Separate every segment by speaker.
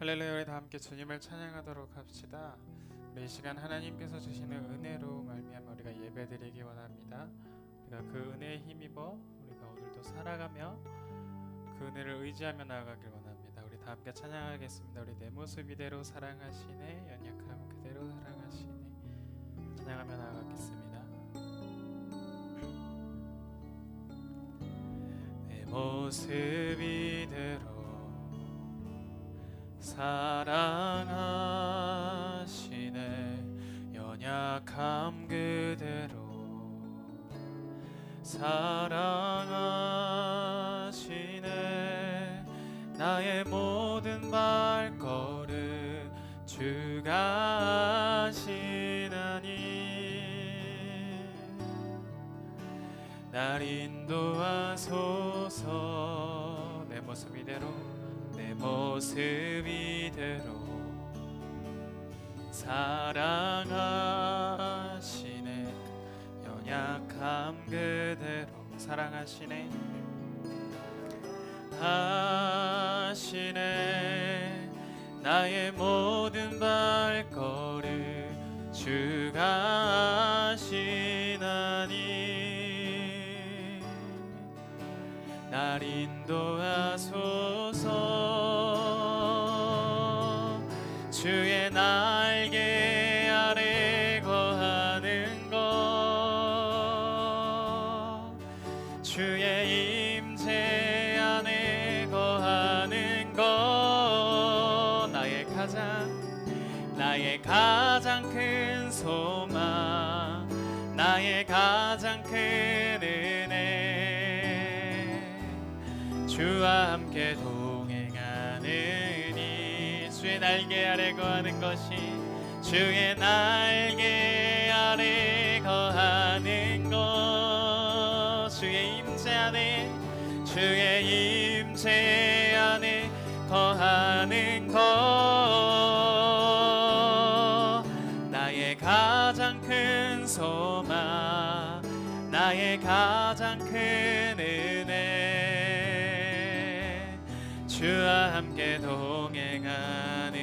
Speaker 1: 할렐루야. 우리 다 함께 주님을 찬양하도록 합시다. 우리 이 시간 하나님께서 주시는 은혜로 말미암아 우리가 예배드리기 원합니다. 우리가 그 은혜에 힘입어 우리가 오늘도 살아가며 그 은혜를 의지하며 나아가길 원합니다. 우리 다 함께 찬양하겠습니다. 우리 내 모습 이대로 사랑하시네, 연약함 그대로 사랑하시네. 찬양하며 나아가겠습니다. 내 모습 이대로 사랑하시네, 연약함 그대로 사랑하시네. 나의 모든 발걸음 주가 하시나니 날 인도하소서. 내 모습 이대로 내 모습 이대로 사랑하시네, 연약함 그대로 사랑하시네 하시네. 나의 모든 발걸음 주가 하시나니 날 인도하소서. 주의 날개 아래 거하는 것, 주의 임재 안에 거하는 것, 나의 가장 큰 소망, 나의 가장 큰 은혜. 주와 함께 동행하느니 주의 날개 아래 거하는 것이, 주의 날개 아래 거하는 것, 주의 임재 안에, 주의 임재 안에 거하는 것. 나의 가장 큰 소망, 나의 가장 큰 은혜. 주와 함께 동행하느니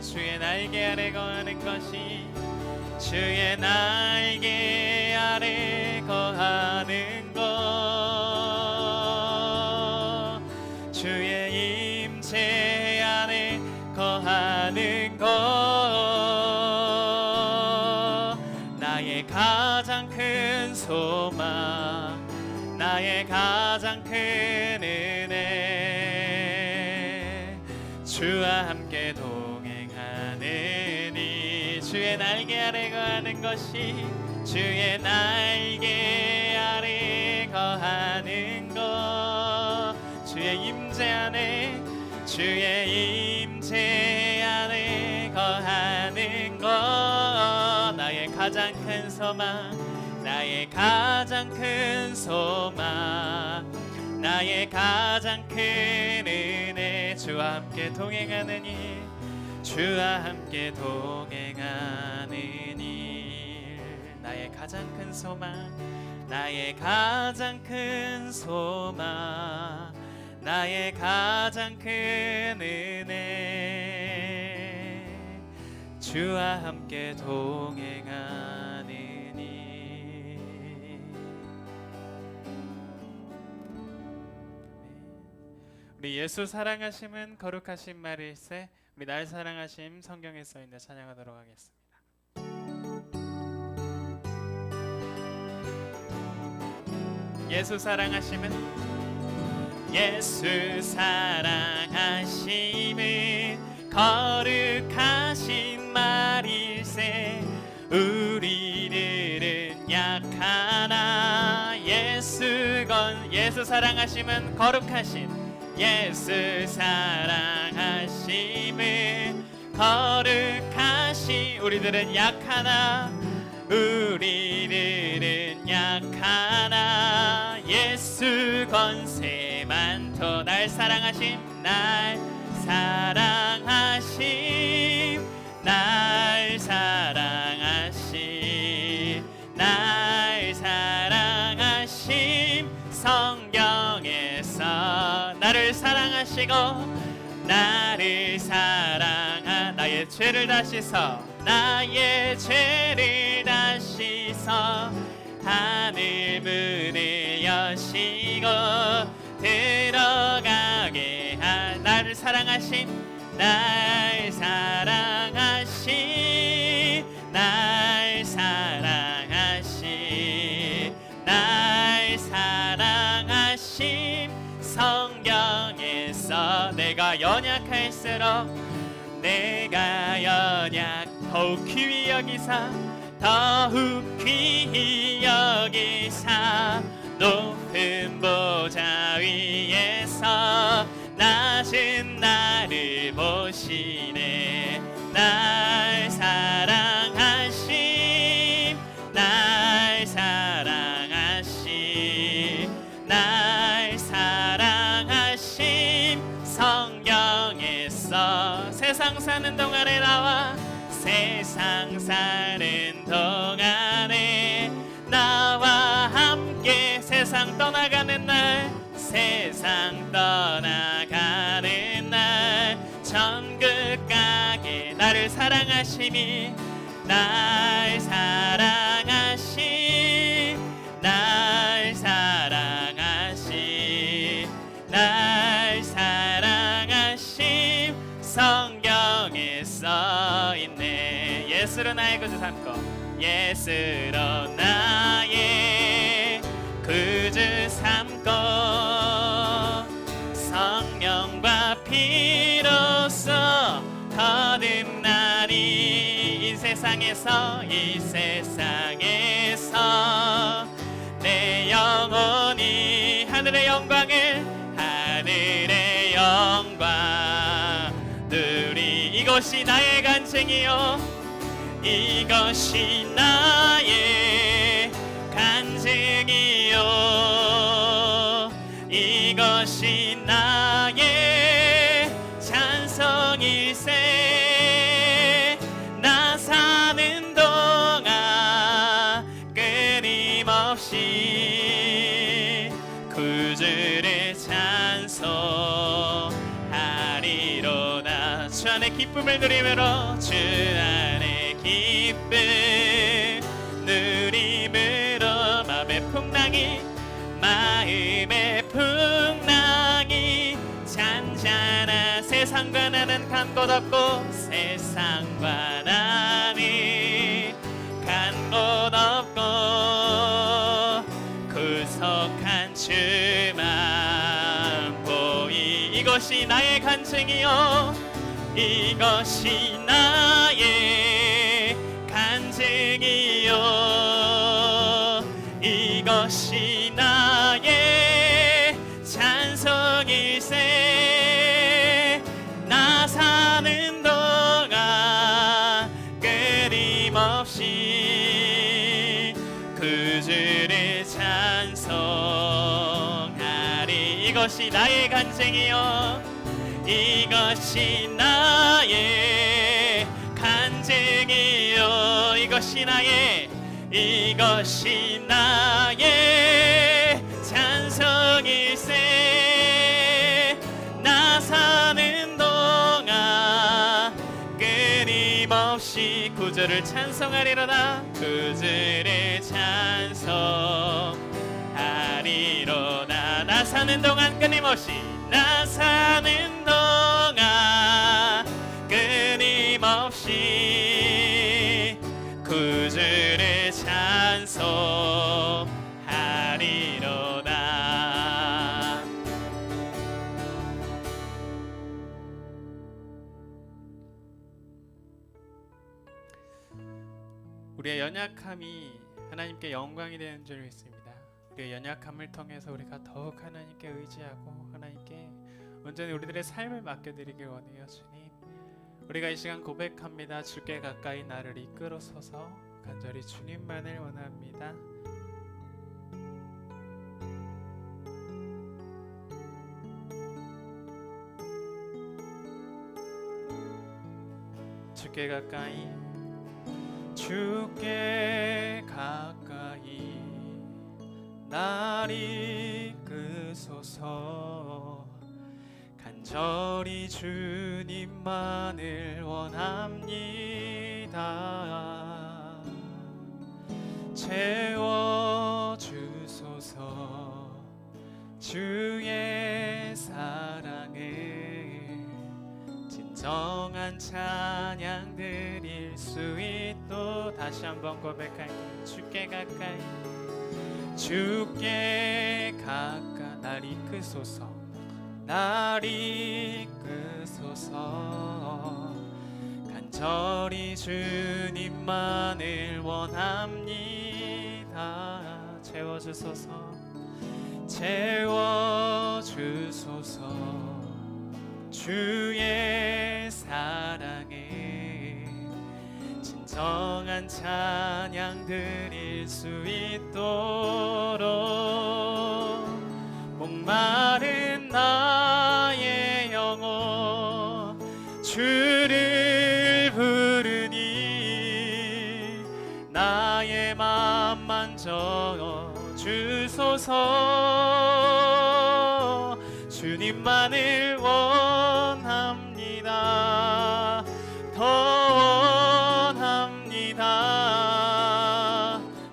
Speaker 1: 주의 날개 아래 거하는 것이, 주의 날개 아래 거하는 것, 주의 임재 안에 거하는 것. 나의 가장 큰 소망, 나의 가장 큰 은혜. 주와 함께 동행하느니 주의 날개 아래 거하는 것이, 주의 날개 아래 거하는 것, 주의 임재 안에, 주의 임재 안에 거하는 것. 나의 가장 큰 소망, 나의 가장 큰 소망, 나의 가장 큰 은혜. 주와 함께 동행하느니, 주와 함께 동행하느니 나의 가장 큰 소망, 나의 가장 큰 소망, 나의 가장 큰 은혜. 주와 함께 동행하느니. 우리 예수 사랑하심은 거룩하신 말일세. 우리 날 사랑하심 성경에 써있는 찬양하도록 하겠습니다. 예수 사랑하심은, 예수 사랑하심은 거룩하신 말일세. 우리들은 약하나 예수 사랑하심은 거룩하신, 예수 사랑하심은 거룩하신. 우리들은 약하나, 우리들은 약하나 예수 권세 많도. 날 사랑하심, 날 사랑하심, 날 사랑하심, 날 사랑하심. 성경에서 나를 사랑하시고 나를 사랑하 나의 죄를 다 씻어 나의 죄를 다 씻어 하늘 문을 여시고 들어가게 나를 사랑하신 날 사랑하신 날 사랑하신 날 사랑하신 성경에서 내가 연약할수록 내가 연약 더욱 귀히 여기사 더욱 귀히 여기사 높은 보좌 위에서 낮은 나를 보시네 날 사랑하심 날 사랑하심 날 사랑하심 성경에서 세상 사는 동안에 나와 세상 사는 동안에 나와 함께 세상 떠나가는 날 세상 떠나가는 날 천국 가게 나를 사랑하심이 날 사랑하심 날 사랑하심 날 사랑하심 성경에 써있네 예수로 나의 구주 삼고 예수로 나의 구주 삼고 성령과 피로써 거듭나니 이 세상에서 내 영혼이 하늘의 영광을 하늘의 영광 누리 이것이 나의 간증이요 이것이 나의 간증이요 이것이 나의 찬송일세 나 사는 동안 끊임없이 구주를 찬송하리로다 주 안에 기쁨을 누리므로 주 안에 기쁨 누림으로 마음의 풍랑이 잔잔한 세상과 나는 간 곳 없고 세상과 나는 간 곳 없고 구속한 주만 보이 이것이 나의 간증이요 이것이 나의 간증이요 이것이 나의 찬송일세 나 사는 동안 끊임없이 구주를 찬송하리 이것이 나의 간증이요 이것이 나의 간증이요 이것이 나의 찬송일세 나 사는 동안 끊임없이 구주를 찬송하리로다 구주를 찬송하리로다 나 사는 동안 끊임없이 나 사는 동안 끊임없이 구주를 찬송하리로다 우리의 연약함이 하나님께 영광이 되는 줄 믿습니다. 우리의 연약함을 통해서 우리가 더욱 하나님께 의지하고 하나님께 온전히 우리들의 삶을 맡겨드리길 원해요. 주님 우리가 이 시간 고백합니다. 주께 가까이 나를 이끌어서서 간절히 주님만을 원합니다. 주께 가까이 날 이끄소서 간절히 간절히 주님만을 원합니다. 채워주소서 주의 사랑을 진정한 찬양 드릴 수 있도록 다시 한번 고백할게요. 주께 가까이 날 이끄소서 날 이끄소서 간절히 주님만을 원합니다. 채워주소서 주의 사랑에 진정한 찬양 드릴 수 있도록 목마른 나의 영혼 주를 부르니 나의 맘 만져 주소서. 주님만을 원합니다. 더 원합니다.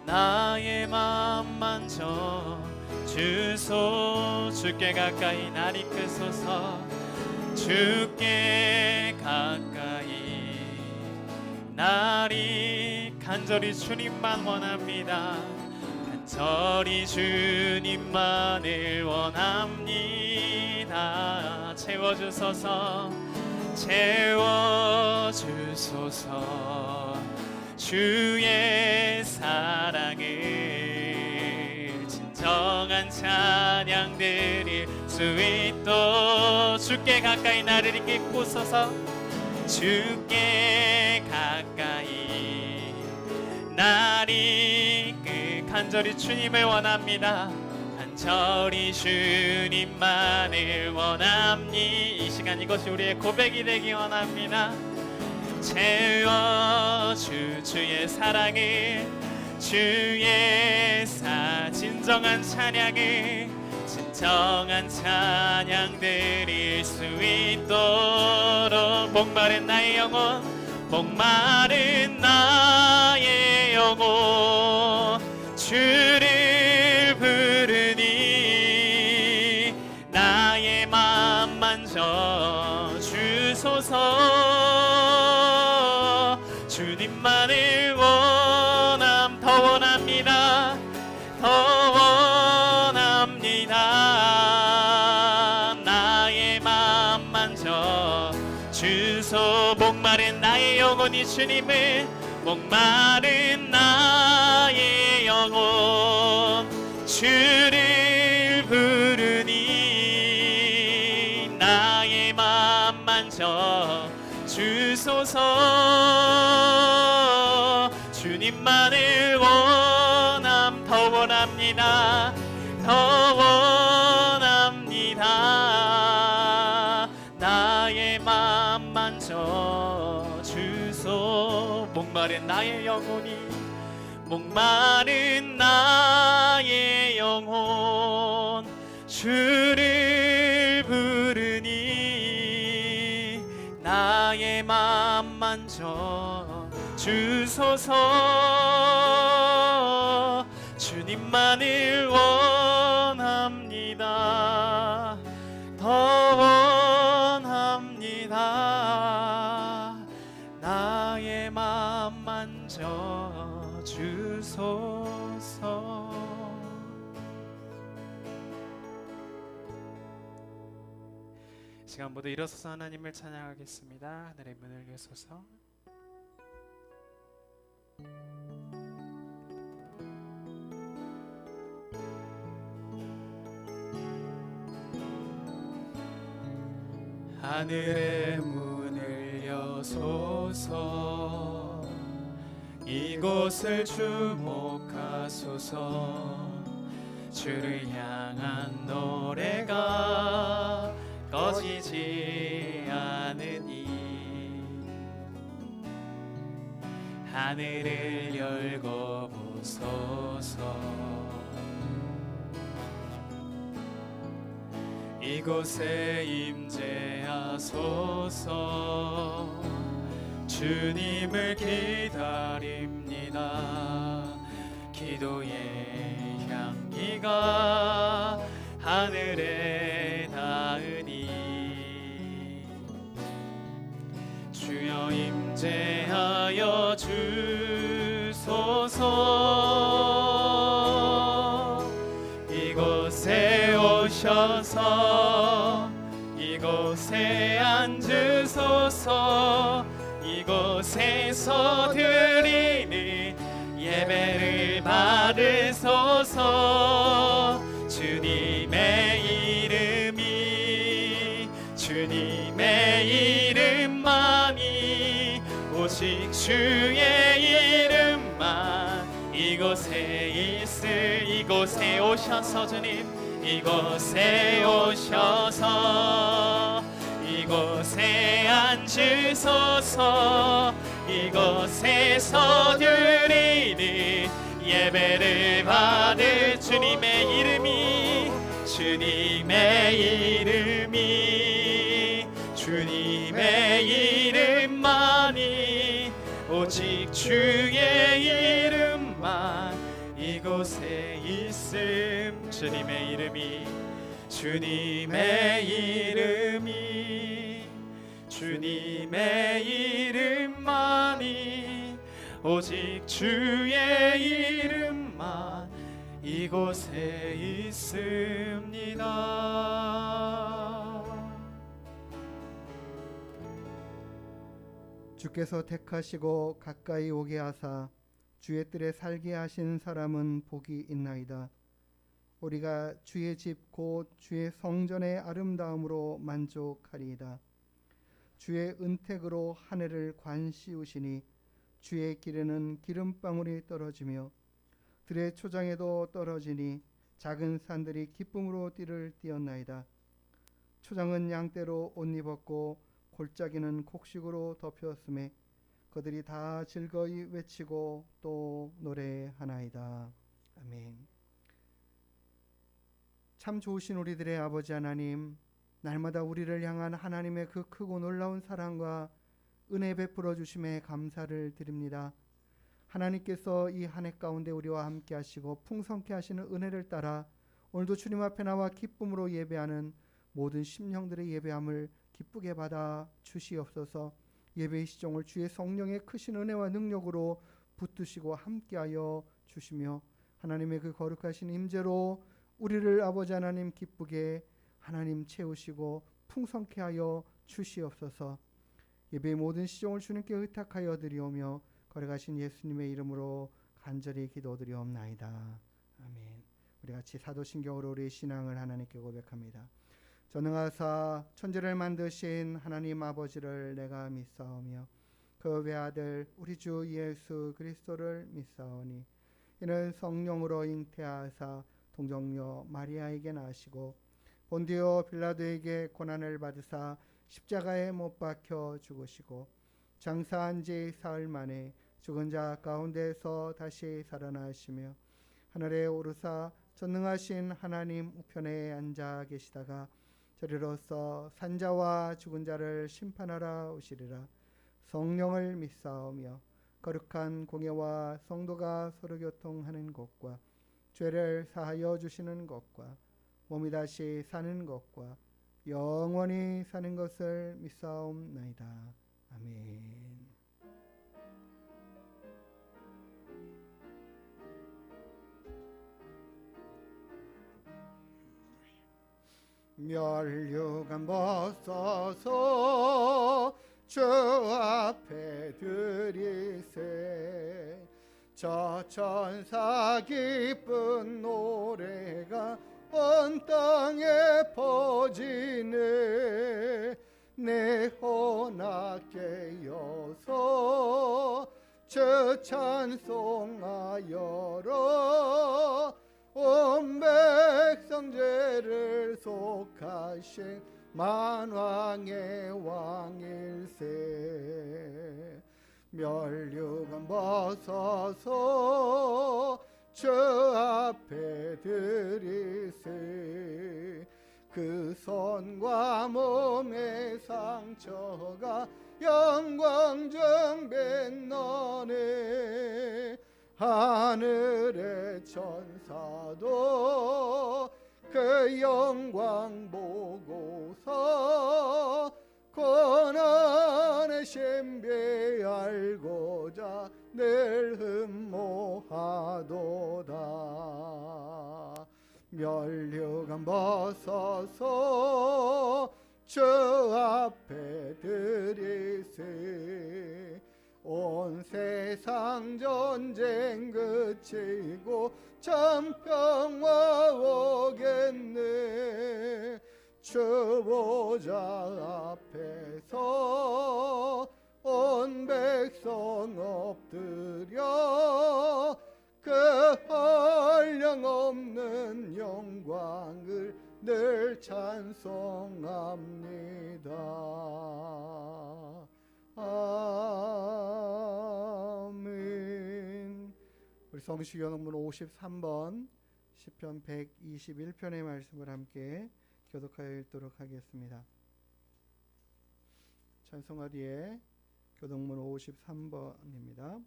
Speaker 1: 나의 맘 만져 주소. 주께 가까이 날 이끄소서 주께 가까이 날이 간절히 주님만 원합니다. 간절히 주님만을 원합니다. 채워주소서 주의 사랑을 진정한 찬양 드릴 수 있도록 주께 가까이 나를 이끌고서서 주께 가까이 나를 간절히 주님을 원합니다. 간절히 주님만을 원합니다. 이 시간 이것이 우리의 고백이 되기 원합니다. 채워주 주의 사랑을 주의 진정한 찬양을 진정한 찬양 드릴 수 있도록 목마른 나의 영혼 목마른 나의 영혼 주를 부르니 나의 맘 만져 주소서. 주님만을 더 원합니다. 더 원합니다. 나의 맘 만져 주소. 목마른 나의 영혼이 주님을 목마른 나의 영혼 주를 부르니 나의 맘 만져 주소서. 주님만을 더 원합니다. 더 원합니다. 나의 맘 만져 주소. 목마른 나의 영혼이 목마른 나의 영혼 주를 부르니 나의 맘 만져 주소서. 주님만을 원합니다. 더 원합니다. 나의 맘 만져 주소서. 시간 모두 일어서서 하나님을 찬양하겠습니다. 하늘의 문을 여소서. 하늘의 문을 여소서. 이곳을 주목하소서. 주를 향한 노래가 꺼지지 않으니 하늘을 열고 보소서. 이곳에 임재하소서. 주님을 기다립니다. 기도의 향기가 하늘에 닿으니 주여 임재하여 주소서. 이곳에 오셔서 이곳에 앉으소서. 이곳에서 드리는 예배를 받으소서. 주님의 이름만이 오직 주의 이름만 이곳에 있을. 이곳에 오셔서 주님 이곳에 오셔서 이곳에 앉으소서. 이곳에서 드리는 예배를 받을 주님의 이름이 이름만이 오직 주의 이름만 이곳에 있음. 주님의 이름만이 오직 주의 이름만 이곳에 있습니다.
Speaker 2: 주께서 택하시고 가까이 오게 하사 주의 뜰에 살게 하신 사람은 복이 있나이다. 우리가 주의 집 곧 주의 성전의 아름다움으로 만족하리이다. 주의 은택으로 하늘을 관씌우시니 주의 길에는 기름방울이 떨어지며 들의 초장에도 떨어지니 작은 산들이 기쁨으로 띠를 띠었나이다. 초장은 양떼로 옷 입었고 골짜기는 곡식으로 덮였음에 그들이 다 즐거이 외치고 또 노래하나이다. 아멘. 참 좋으신 우리들의 아버지 하나님, 날마다 우리를 향한 하나님의 그 크고 놀라운 사랑과 은혜 베풀어 주심에 감사를 드립니다. 하나님께서 이 한 해 가운데 우리와 함께 하시고 풍성케 하시는 은혜를 따라 오늘도 주님 앞에 나와 기쁨으로 예배하는 모든 심령들의 예배함을 기쁘게 받아 주시옵소서. 예배의 시종을 주의 성령의 크신 은혜와 능력으로 붙드시고 함께하여 주시며 하나님의 그 거룩하신 임재로 우리를 아버지 하나님 기쁘게 하나님 채우시고 풍성케 하여 주시옵소서. 예배의 모든 시종을 주님께 의탁하여 드리오며 거룩하신 예수님의 이름으로 간절히 기도드리옵나이다. 아멘. 우리 같이 사도신경으로 우리의 신앙을 하나님께 고백합니다. 전능하사 천지를 만드신 하나님 아버지를 내가 믿사오며 그 외아들 우리 주 예수 그리스도를 믿사오니 이는 성령으로 잉태하사 동정녀 마리아에게 나시고 본디오 빌라도에게 고난을 받으사 십자가에 못 박혀 죽으시고 장사한 지 사흘 만에 죽은 자 가운데서 다시 살아나시며 하늘에 오르사 전능하신 하나님 우편에 앉아 계시다가 저리로서 산자와 죽은 자를 심판하러 오시리라. 성령을 믿사오며 거룩한 공예와 성도가 서로 교통하는 것과 죄를 사하여 주시는 것과 몸이 다시 사는 것과 영원히 사는 것을 믿사옵나이다. 아멘. 멸류관 벗어서 주 앞에 드리세. 저 천사 기쁜 노래가 온 땅에 퍼지네. 내 혼악게 여서 주 찬송하여라. 온 백성 죄를 속하신 만왕의 왕일세. 멸류관 벗어서 주 앞에 드리세. 그 그 손과 몸의 상처가 영광 정변 너네 하늘의 천사도 그 영광 보고서 고난의 신비 알고자 늘 흠모하도다. 면류관 벗어서 주 앞에 드리세. 온 세상 전쟁 그치고 참 평화 오겠네. 주 보좌 앞에서 온 백성 엎드려 그 한량없는 영광을 늘 찬송합니다. 아멘. 우리 성시경문 53번 시편 121편의 말씀을 함께 교독하여 읽도록 하겠습니다. 찬송가 뒤에 교독문 53번입니다.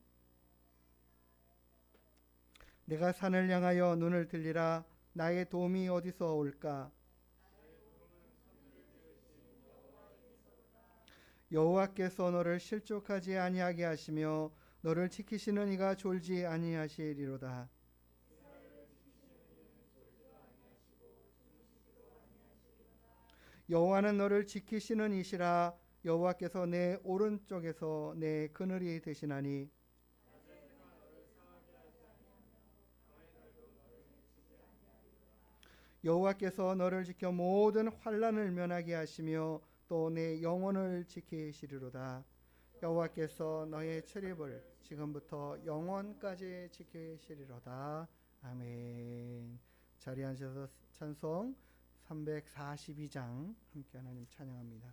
Speaker 2: 내가 산을 향하여 눈을 들리라. 나의 도움이 어디서 올까? 여호와께서 너를 실족하지 아니하게 하시며 너를 지키시는 이가 졸지 아니하시리로다. 여호와는 너를 지키시는 이시라. 여호와께서 내 오른쪽에서 내 그늘이 되시나니 여호와께서 너를 지켜 모든 환난을 면하게 하시며 또 내 영혼을 지키시리로다. 여호와께서 너의 출입을 지금부터 영원까지 지키시리로다. 아멘. 자리에 앉으셔서 찬송 342장 함께 하나님 찬양합니다.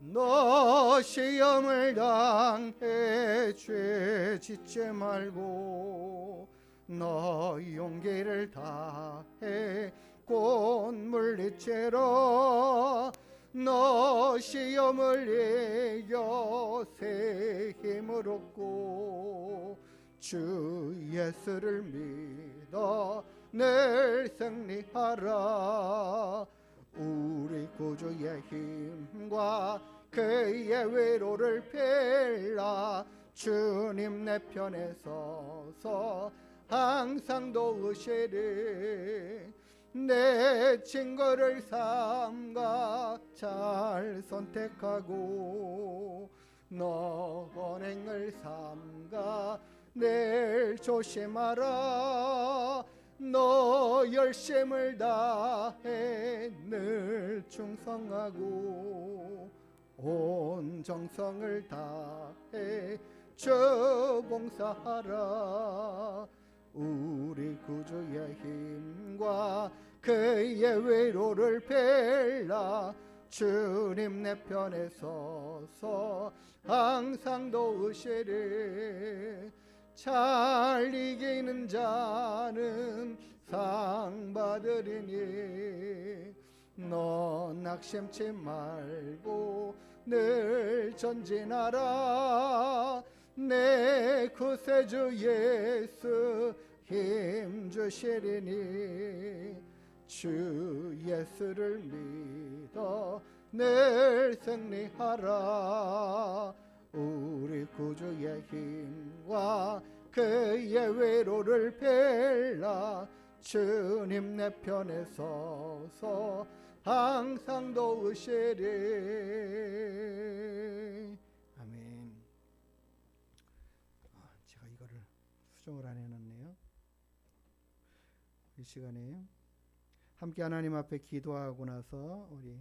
Speaker 2: 너 시험을 당해 죄 짓지 말고 너 용기를 다해 곧 물리치라. 너 시험을 이겨 새 힘을 얻고 주 예수를 믿어 늘 승리하라. 우리 구주의 힘과 그의 위로를 빌라. 주님 내 편에 서서 항상 도우시리. 내 친구를 삼가 잘 선택하고 너 언행을 삼가 늘 조심하라. 너 열심을 다해 늘 충성하고 온 정성을 다해 주 봉사하라. 우리 구주의 힘과 그의 위로를 빌라. 주님 내 편에 서서 항상 도우시리. 잘 이기는 자는 상 받으리니 너 낙심치 말고 늘 전진하라. 내 구세주 예수 힘 주시리니 주 예수를 믿어 늘 승리하라. 우리 구주의 힘과 그의 위로를 빌라. 주님 내 편에 서서 항상 도우시리. 아멘. 제가 이거를 수정을 안 해놨네요. 이 시간에 함께 하나님 앞에 기도하고 나서 우리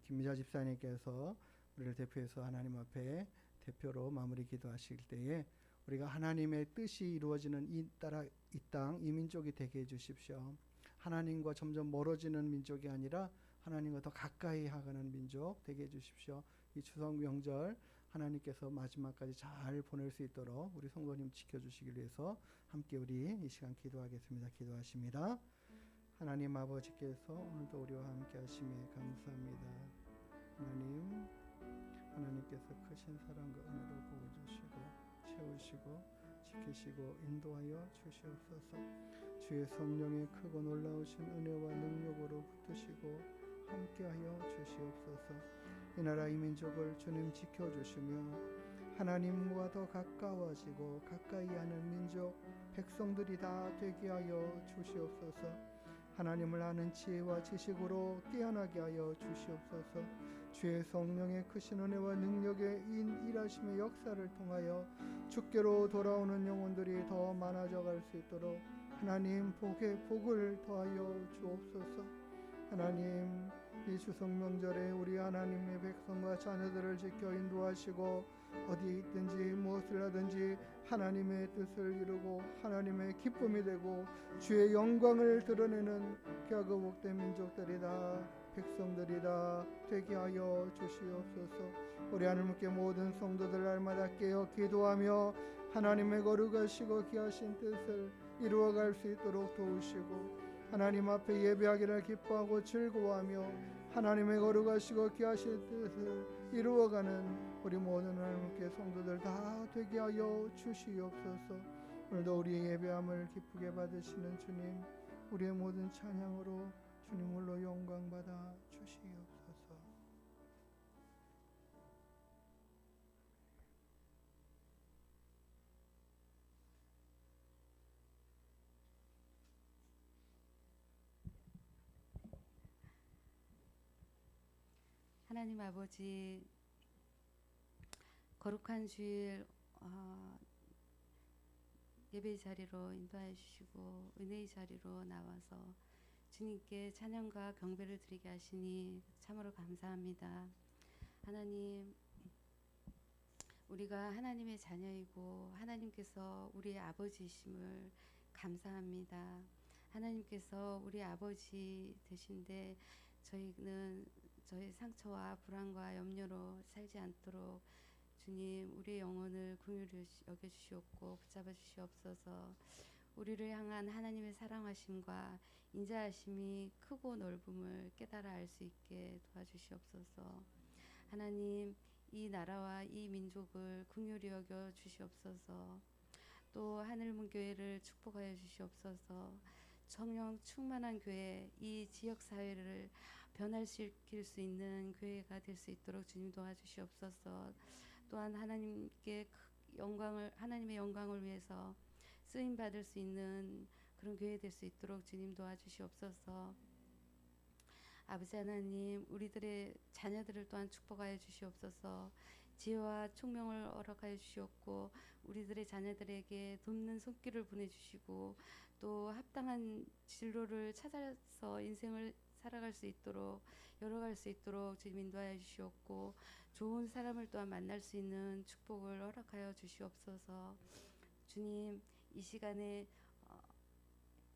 Speaker 2: 김미자 집사님께서 우리를 대표해서 하나님 앞에 대표로 마무리 기도하실 때에 우리가 하나님의 뜻이 이루어지는 이 땅, 이 민족이 되게 해주십시오. 하나님과 점점 멀어지는 민족이 아니라 하나님과 더 가까이 하가는 민족 되게 해주십시오. 이 추석 명절 하나님께서 마지막까지 잘 보낼 수 있도록 우리 성도님 지켜주시기 위해서 함께 우리 이 시간 기도하겠습니다. 기도하십니다. 하나님 아버지께서 오늘도 우리와 함께 하심에 감사합니다. 하나님께서 크신 사랑과 은혜로 부어주시고 채우시고 지키시고 인도하여 주시옵소서. 주의 성령의 크고 놀라우신 은혜와 능력으로 붙드시고 함께하여 주시옵소서. 이 나라 이 민족을 주님 지켜주시며 하나님과 더 가까워지고 가까이 하는 민족 백성들이 다 되게 하여 주시옵소서. 하나님을 아는 지혜와 지식으로 깨어나게 하여 주시옵소서. 주의 성령의 크신 은혜와 능력의 일하심의 역사를 통하여 주께로 돌아오는 영혼들이 더 많아져 갈 수 있도록 하나님 복을 더하여 주옵소서. 하나님 이 추석 명절에 우리 하나님의 백성과 자녀들을 지켜 인도하시고 어디 있든지 무엇을 하든지 하나님의 뜻을 이루고 하나님의 기쁨이 되고 주의 영광을 드러내는 귀하고 복된 민족들이다 백성들이다 되게 하여 주시옵소서. 우리 하나님께 모든 성도들 날마다 깨어 기도하며 하나님의 거룩하시고 귀하신 뜻을 이루어갈 수 있도록 도우시고 하나님 앞에 예배하기를 기뻐하고 즐거워하며 하나님의 거룩하시고 귀하신 뜻을 이루어가는 우리 모든 하나님께 성도들 다 되게 하여 주시옵소서. 오늘도 우리의 예배함을 기쁘게 받으시는 주님, 우리의 모든 찬양으로 주님 홀로 영광 받아 주시옵소서.
Speaker 3: 하나님 아버지, 거룩한 주일 예배 자리로 인도해 주시고 은혜의 자리로 나와서 주님께 찬양과 경배를 드리게 하시니 참으로 감사합니다. 하나님, 우리가 하나님의 자녀이고 하나님께서 우리의 아버지이심을 감사합니다. 하나님께서 우리 아버지 되신데 저희는 저희 상처와 불안과 염려로 살지 않도록 주님 우리의 영혼을 긍휼히 여겨주시옵고 붙잡아 주시옵소서. 우리를 향한 하나님의 사랑하심과 인자하심이 크고 넓음을 깨달아 알 수 있게 도와주시옵소서. 하나님, 이 나라와 이 민족을 긍휼히 여겨 주시옵소서. 또 하늘문교회를 축복하여 주시옵소서. 성령 충만한 교회, 이 지역 사회를 변화시킬 수 있는 교회가 될 수 있도록 주님 도와주시옵소서. 또한 하나님께 하나님의 영광을 위해서 쓰임 받을 수 있는 그런 교회 될 수 있도록 주님 도와주시옵소서. 아버지 하나님, 우리들의 자녀들을 또한 축복하여 주시옵소서. 지혜와 총명을 허락하여 주시옵고 우리들의 자녀들에게 돕는 손길을 보내주시고 또 합당한 진로를 찾아서 인생을 살아갈 수 있도록 열어갈 수 있도록 주님 인도하여 주시옵고 좋은 사람을 또한 만날 수 있는 축복을 허락하여 주시옵소서. 주님, 이 시간에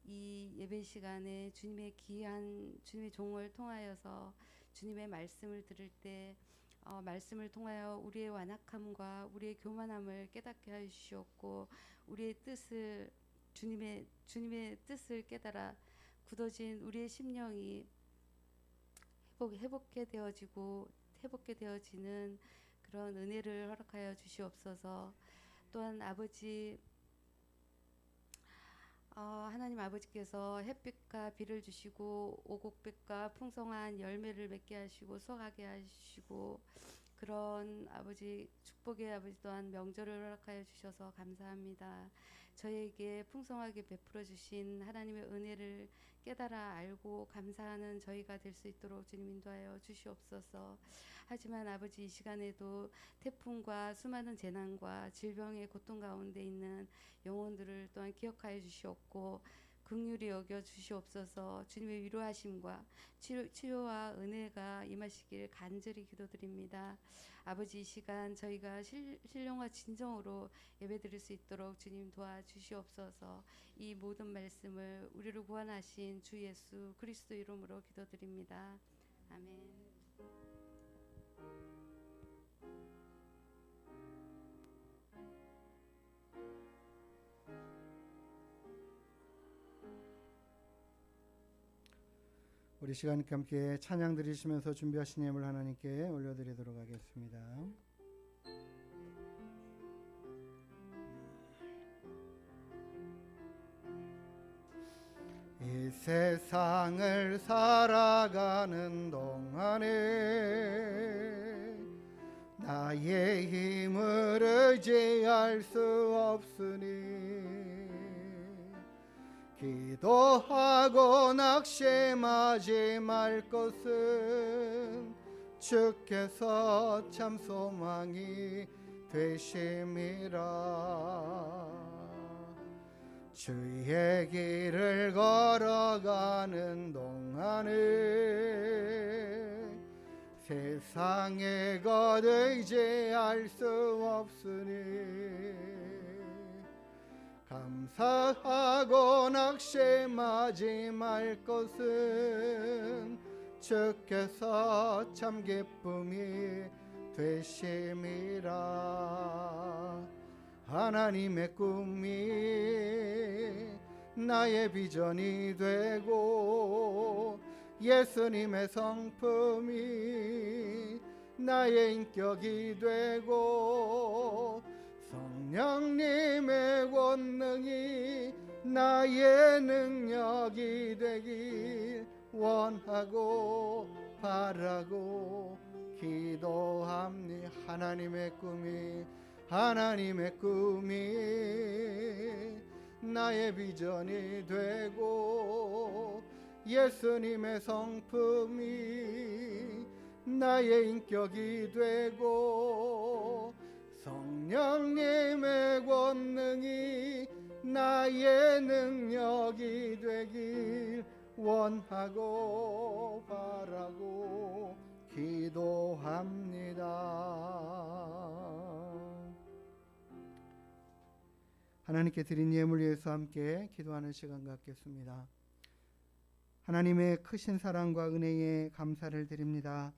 Speaker 3: 이 예배 시간에 주님의 귀한 주님의 종을 통하여서 주님의 말씀을 들을 때 말씀을 통하여 우리의 완악함과 우리의 교만함을 깨닫게 하여 주시옵고 우리의 뜻을 주님의 뜻을 깨달아 굳어진 우리의 심령이 회복게 되어지는 그런 은혜를 허락하여 주시옵소서. 또한 아버지, 하나님 아버지께서 햇빛과 비를 주시고 오곡빛과 풍성한 열매를 맺게 하시고 수확하게 하시고 그런 아버지 축복의 아버지 또한 명절을 허락하여 주셔서 감사합니다. 저희에게 풍성하게 베풀어 주신 하나님의 은혜를 깨달아 알고 감사하는 저희가 될 수 있도록 주님 인도하여 주시옵소서. 하지만 아버지, 이 시간에도 태풍과 수많은 재난과 질병의 고통 가운데 있는 영혼들을 또한 기억하여 주시옵고 긍휼히 여겨 주시옵소서. 주님의 위로하심과 치료와 은혜가 임하시길 간절히 기도드립니다. 아버지, 이 시간 저희가 신령과 진정으로 예배드릴 수 있도록 주님 도와주시옵소서. 이 모든 말씀을 우리를 구원하신 주 예수 그리스도 이름으로 기도드립니다. 아멘.
Speaker 2: 우리 시간 함께 찬양 드리시면서 준비하신 예물 하나님께 올려드리도록 하겠습니다. 이 세상을 살아가는 동안에 나의 힘을 의지할 수 없으니 기도하고 낙심하지 말 것은 주께서 참 소망이 되심이라. 주의 길을 걸어가는 동안에 세상의 것 의지할 수 없으니 감사하고 낙심하지 말 것은 주께서 참 기쁨이 되심이라. 하나님의 꿈이 나의 비전이 되고 예수님의 성품이 나의 인격이 되고 성령님의 권능이 나의 능력이 되길 원하고 바라고 기도합니다. 하나님의 꿈이 나의 비전이 되고 예수님의 성품이 나의 인격이 되고 성령님의 권능이 나의 능력이 되길 원하고 바라고 기도합니다. 하나님께 드린 예물 위해서 함께 기도하는 시간 갖겠습니다. 하나님의 크신 사랑과 은혜에 감사를 드립니다.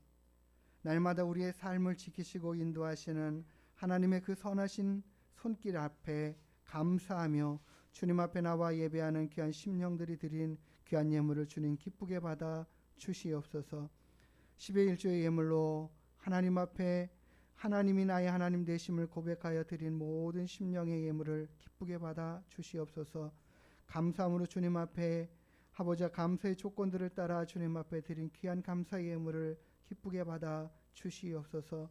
Speaker 2: 날마다 우리의 삶을 지키시고 인도하시는 하나님의 그 선하신 손길 앞에 감사하며 주님 앞에 나와 예배하는 귀한 심령들이 드린 귀한 예물을 주님 기쁘게 받아 주시옵소서. 10의 1조의 예물로 하나님 앞에 하나님이 나의 하나님 되심을 고백하여 드린 모든 심령의 예물을 기쁘게 받아 주시옵소서. 감사함으로 주님 앞에 하고자 감사의 조건들을 따라 주님 앞에 드린 귀한 감사의 예물을 기쁘게 받아 주시옵소서.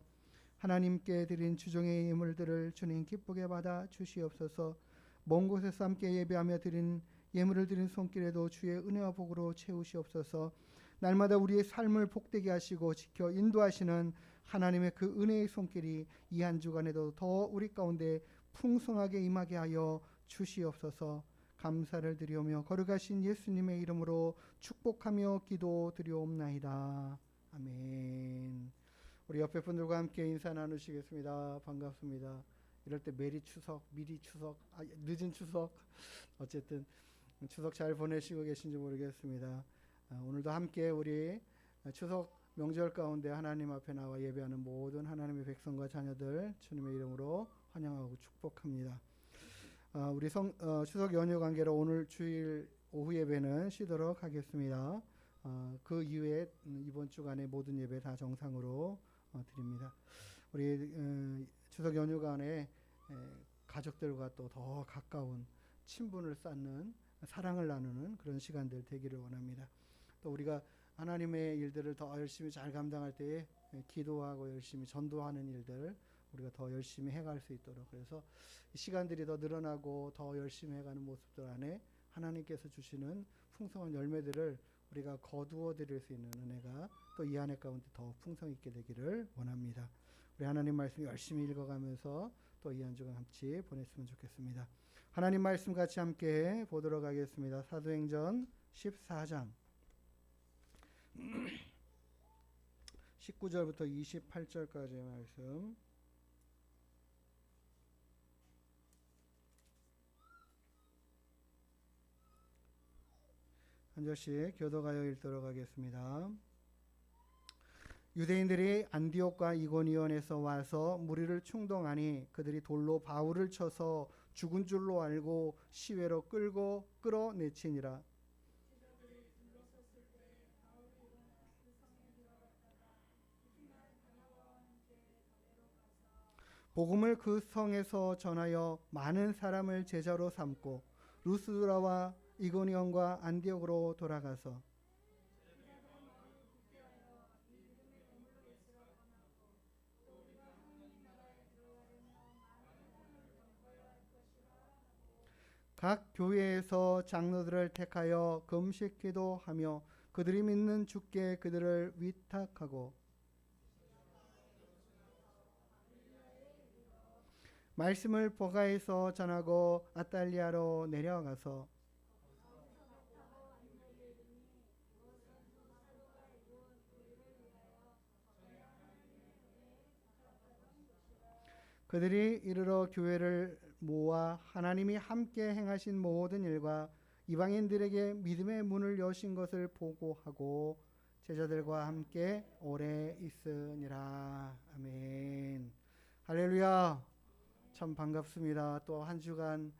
Speaker 2: 하나님께 드린 주종의 예물들을 주님 기쁘게 받아 주시옵소서. 먼 곳에서 함께 예배하며 드린 예물을 드린 손길에도 주의 은혜와 복으로 채우시옵소서. 날마다 우리의 삶을 복되게 하시고 지켜 인도하시는 하나님의 그 은혜의 손길이 이 한 주간에도 더 우리 가운데 풍성하게 임하게 하여 주시옵소서. 감사를 드리오며 거룩하신 예수님의 이름으로 축복하며 기도드리옵나이다. 아멘. 우리 옆에 분들과 함께 인사 나누시겠습니다. 반갑습니다. 이럴 때 미리 추석, 늦은 추석, 어쨌든 추석 잘 보내시고 계신지 모르겠습니다. 오늘도 함께 우리 추석 명절 가운데 하나님 앞에 나와 예배하는 모든 하나님의 백성과 자녀들 주님의 이름으로 환영하고 축복합니다. 우리 추석 연휴 관계로 오늘 주일 오후 예배는 쉬도록 하겠습니다. 그 이후에 이번 주간의 모든 예배 다 정상으로 드립니다. 우리 추석 연휴간에 가족들과 또 더 가까운 친분을 쌓는 사랑을 나누는 그런 시간들 되기를 원합니다. 또 우리가 하나님의 일들을 더 열심히 잘 감당할 때에 기도하고 열심히 전도하는 일들 우리가 더 열심히 해갈 수 있도록, 그래서 시간들이 더 늘어나고 더 열심히 해가는 모습들 안에 하나님께서 주시는 풍성한 열매들을 우리가 거두어 드릴 수 있는 은혜가 또 이 한 해 가운데 더 풍성 있게 되기를 원합니다. 우리 하나님 말씀 열심히 읽어가면서 또 이 한 주간 같이 보냈으면 좋겠습니다. 하나님 말씀 같이 함께 보도록 하겠습니다. 사도행전 14장 19절부터 28절까지의 말씀. 한 절씩 교도가여 읽도록 하겠습니다. 유대인들이 안디옥과 이고니온에서 와서 무리를 충동하니 그들이 돌로 바울을 쳐서 죽은 줄로 알고 시외로 끌어내치니라. 복음을 그 성에서 전하여 많은 사람을 제자로 삼고 루스드라와 이고니온과 안디옥으로 돌아가서 각 교회에서 장로들을 택하여 금식 기도하며 그들이 믿는 주께 그들을 위탁하고 말씀을 버가에서 전하고 아탈리아로 내려가서 그들이 이르러 교회를 모아 하나님이 함께 행하신 모든 일과 이방인들에게 믿음의 문을 여신 것을 보고하고 제자들과 함께 오래 있으니라. 아멘. 할렐루야. 참 반갑습니다. 또 한 주간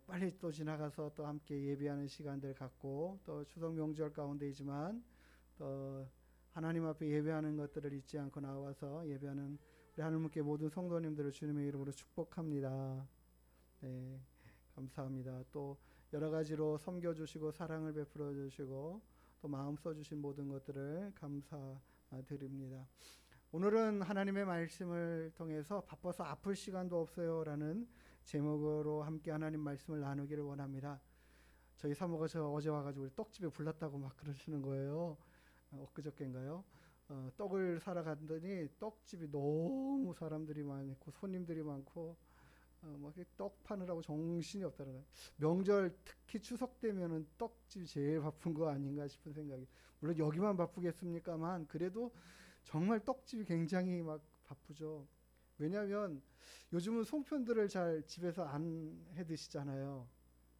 Speaker 2: 빨리 또 지나가서 또 함께 예배하는 시간들 갖고 또 추석 명절 가운데이지만 또 하나님 앞에 예배하는 것들을 잊지 않고 나와서 예배하는 우리 하나님께 모든 성도님들을 주님의 이름으로 축복합니다. 네, 감사합니다. 또 여러 가지로 섬겨주시고 사랑을 베풀어 주시고 또 마음 써주신 모든 것들을 감사드립니다. 오늘은 하나님의 말씀을 통해서 바빠서 아플 시간도 없어요 라는 제목으로 함께 하나님 말씀을 나누기를 원합니다. 저희 사모가 어제 와가지고 우리 떡집에 불났다고 막 그러시는 거예요. 엊그저께인가요? 떡을 사러 갔더니 떡집이 너무 사람들이 많고 손님들이 많고 막 떡 파느라고 정신이 없다는 거예요. 명절 특히 추석 되면은 떡집이 제일 바쁜 거 아닌가 싶은 생각이. 물론 여기만 바쁘겠습니까만 그래도 정말 떡집이 굉장히 막 바쁘죠. 왜냐하면 요즘은 송편들을 잘 집에서 안 해 드시잖아요.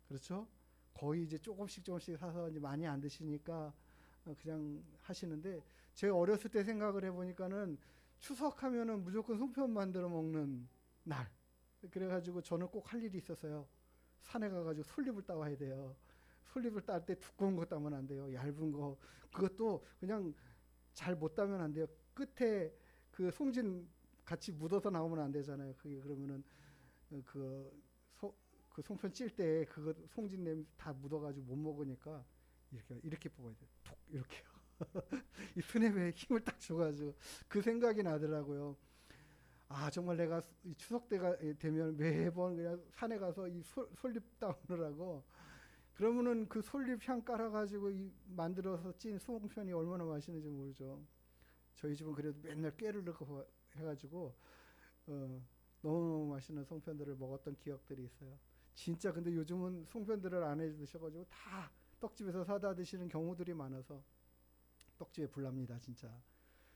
Speaker 2: 그렇죠? 거의 이제 조금씩 사서 이제 많이 안 드시니까 그냥 하시는데 제가 어렸을 때 생각을 해보니까는 추석하면은 무조건 송편 만들어 먹는 날. 그래가지고 저는 꼭 할 일이 있었어요. 산에 가가지고 솔잎을 따와야 돼요. 솔잎을 딸 때 두꺼운 거 따면 안 돼요. 얇은 거. 그것도 그냥 잘 못 따면 안 돼요. 끝에 그 송진 같이 묻어서 나오면 안 되잖아요. 그게 그러면은 그 송편 찔 때 그거 송진 냄새 다 묻어가지고 못 먹으니까 이렇게 뽑아야 돼요. 톡 이렇게요. 이 스냅에 힘을 딱 줘가지고 그 생각이 나더라고요. 아 정말 내가 이 추석 때가 되면 매번 그냥 산에 가서 이 솔잎 따오느라고 그러면은 그 솔잎 향 깔아가지고 만들어서 찐 송편이 얼마나 맛있는지 모르죠. 저희 집은 그래도 맨날 깨를 넣고 해가지고 너무 맛있는 송편들을 먹었던 기억들이 있어요. 진짜 근데 요즘은 송편들을 안 해드셔가지고 다 떡집에서 사다 드시는 경우들이 많아서 떡집에 불납니다 진짜.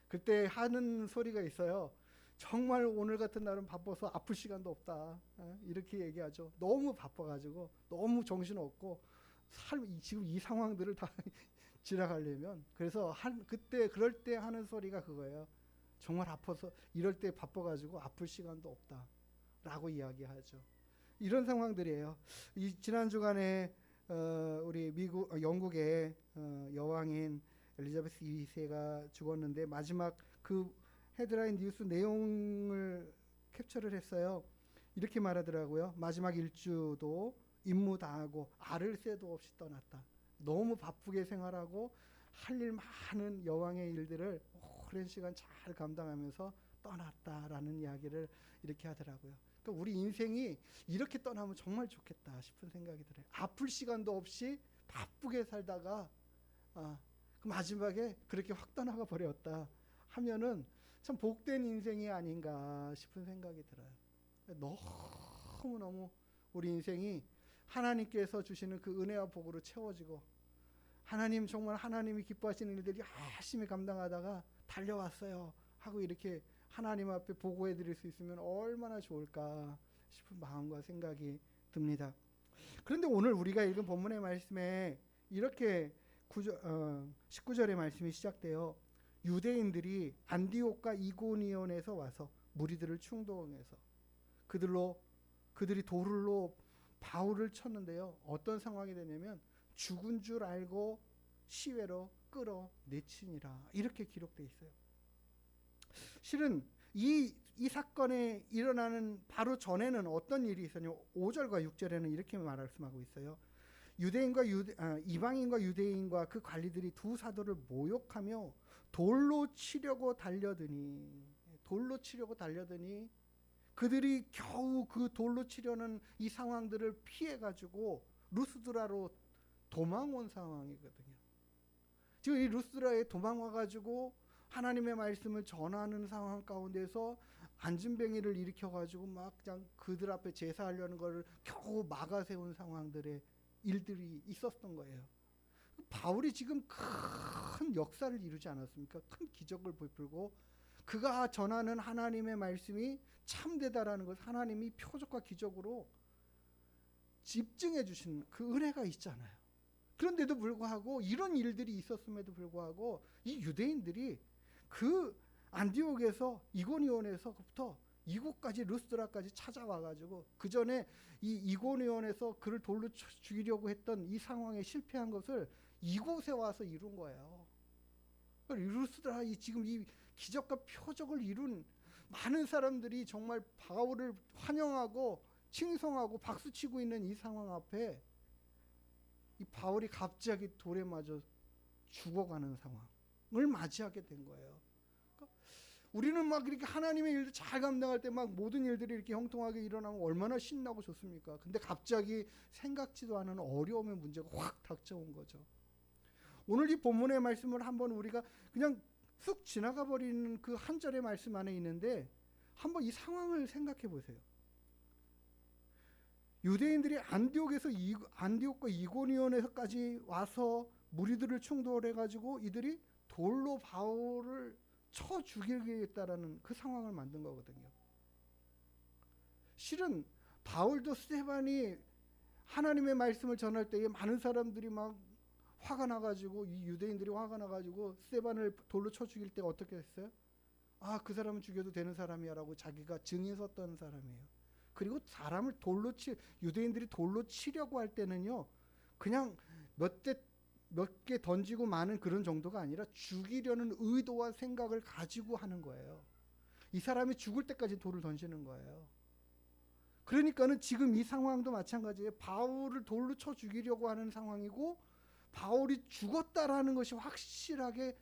Speaker 2: 그때 하는 소리가 있어요. 정말 오늘 같은 날은 바빠서 아플 시간도 없다. 이렇게 얘기하죠. 너무 바빠가지고 너무 정신없고 지금 이 상황들을 다 지나가려면 그래서 그때 그럴 때 하는 소리가 그거예요. 정말 아파서 이럴 때 바빠가지고 아플 시간도 없다 라고 이야기하죠. 이런 상황들이에요. 지난 주간에 우리 영국의 여왕인 엘리자베스 2세가 죽었는데 마지막 그 헤드라인 뉴스 내용을 캡처를 했어요. 이렇게 말하더라고요. 마지막 일주도 임무 다하고 알을 새도 없이 떠났다. 너무 바쁘게 생활하고 할 일 많은 여왕의 일들을 오랜 시간 잘 감당하면서 떠났다라는 이야기를 이렇게 하더라고요. 그러니까 우리 인생이 이렇게 떠나면 정말 좋겠다 싶은 생각이 들어요. 아플 시간도 없이 바쁘게 살다가 그 마지막에 그렇게 확 떠나가 버렸다 하면은 참 복된 인생이 아닌가 싶은 생각이 들어요. 너무너무 우리 인생이 하나님께서 주시는 그 은혜와 복으로 채워지고 하나님 정말 하나님이 기뻐하시는 일들이 열심히 감당하다가 달려왔어요 하고 이렇게 하나님 앞에 보고해 드릴 수 있으면 얼마나 좋을까 싶은 마음과 생각이 듭니다. 그런데 오늘 우리가 읽은 본문의 말씀에 이렇게 19절의 말씀이 시작돼요. 유대인들이 안디옥과 이고니온에서 와서 무리들을 충동해서 그들이 돌로 바울을 쳤는데요. 어떤 상황이 되냐면 죽은 줄 알고 시외로 끌어내치니라 이렇게 기록되어 있어요. 실은 이 이 사건에 일어나는 바로 전에는 어떤 일이 있었냐? 5절과 6절에는 이렇게 말씀하고 있어요. 이방인과 유대인과 그 관리들이 두 사도를 모욕하며 돌로 치려고 달려드니 그들이 겨우 그 돌로 치려는 이 상황들을 피해 가지고 루스드라로 도망온 상황이거든요. 지금 이 루스드라에 도망와 가지고 하나님의 말씀을 전하는 상황 가운데서 안진뱅이를 일으켜 가지고 막 그냥 그들 앞에 제사하려는 걸 겨우 막아 세운 상황들의 일들이 있었던 거예요. 바울이 지금 큰 역사를 이루지 않았습니까? 큰 기적을 베풀고 그가 전하는 하나님의 말씀이 참되다라는 것, 하나님이 표적과 기적으로 집증해 주신 그 은혜가 있잖아요. 그런데도 불구하고 이런 일들이 있었음에도 불구하고 이 유대인들이 그 안디옥에서 이고니온에서부터 이곳까지 루스드라까지 찾아와 가지고 그 전에 이 이고니온에서 그를 돌로 죽이려고 했던 이 상황에 실패한 것을 이곳에 와서 이룬 거예요. 루스드라 지금 이 기적과 표적을 이룬 많은 사람들이 정말 바울을 환영하고 칭송하고 박수치고 있는 이 상황 앞에 이 바울이 갑자기 돌에 맞아 죽어가는 상황을 맞이하게 된 거예요. 그러니까 우리는 막 이렇게 하나님의 일을 잘 감당할 때 막 모든 일들이 이렇게 형통하게 일어나면 얼마나 신나고 좋습니까? 근데 갑자기 생각지도 않은 어려움의 문제가 확 닥쳐온 거죠. 오늘 이 본문의 말씀을 한번 우리가 그냥 쑥 지나가 버리는 그 한 절의 말씀 안에 있는데 한번 이 상황을 생각해 보세요. 유대인들이 안디옥과 이고니온에서까지 와서 무리들을 충돌해 가지고 이들이 돌로 바울을 쳐 죽이겠다라는 그 상황을 만든 거거든요. 실은 바울도 스데반이 하나님의 말씀을 전할 때에 많은 사람들이 막 화가 나가지고 이 유대인들이 화가 나가지고 스데반을 돌로 쳐 죽일 때 어떻게 했어요? 아, 그 사람은 죽여도 되는 사람이야라고 자기가 증인 섰던 사람이에요. 그리고 사람을 유대인들이 돌로 치려고 할 때는요, 그냥 몇 개 던지고 마는 그런 정도가 아니라 죽이려는 의도와 생각을 가지고 하는 거예요. 이 사람이 죽을 때까지 돌을 던지는 거예요. 그러니까는 지금 이 상황도 마찬가지예요. 바울을 돌로 쳐 죽이려고 하는 상황이고 바울이 죽었다라는 것이 확실하게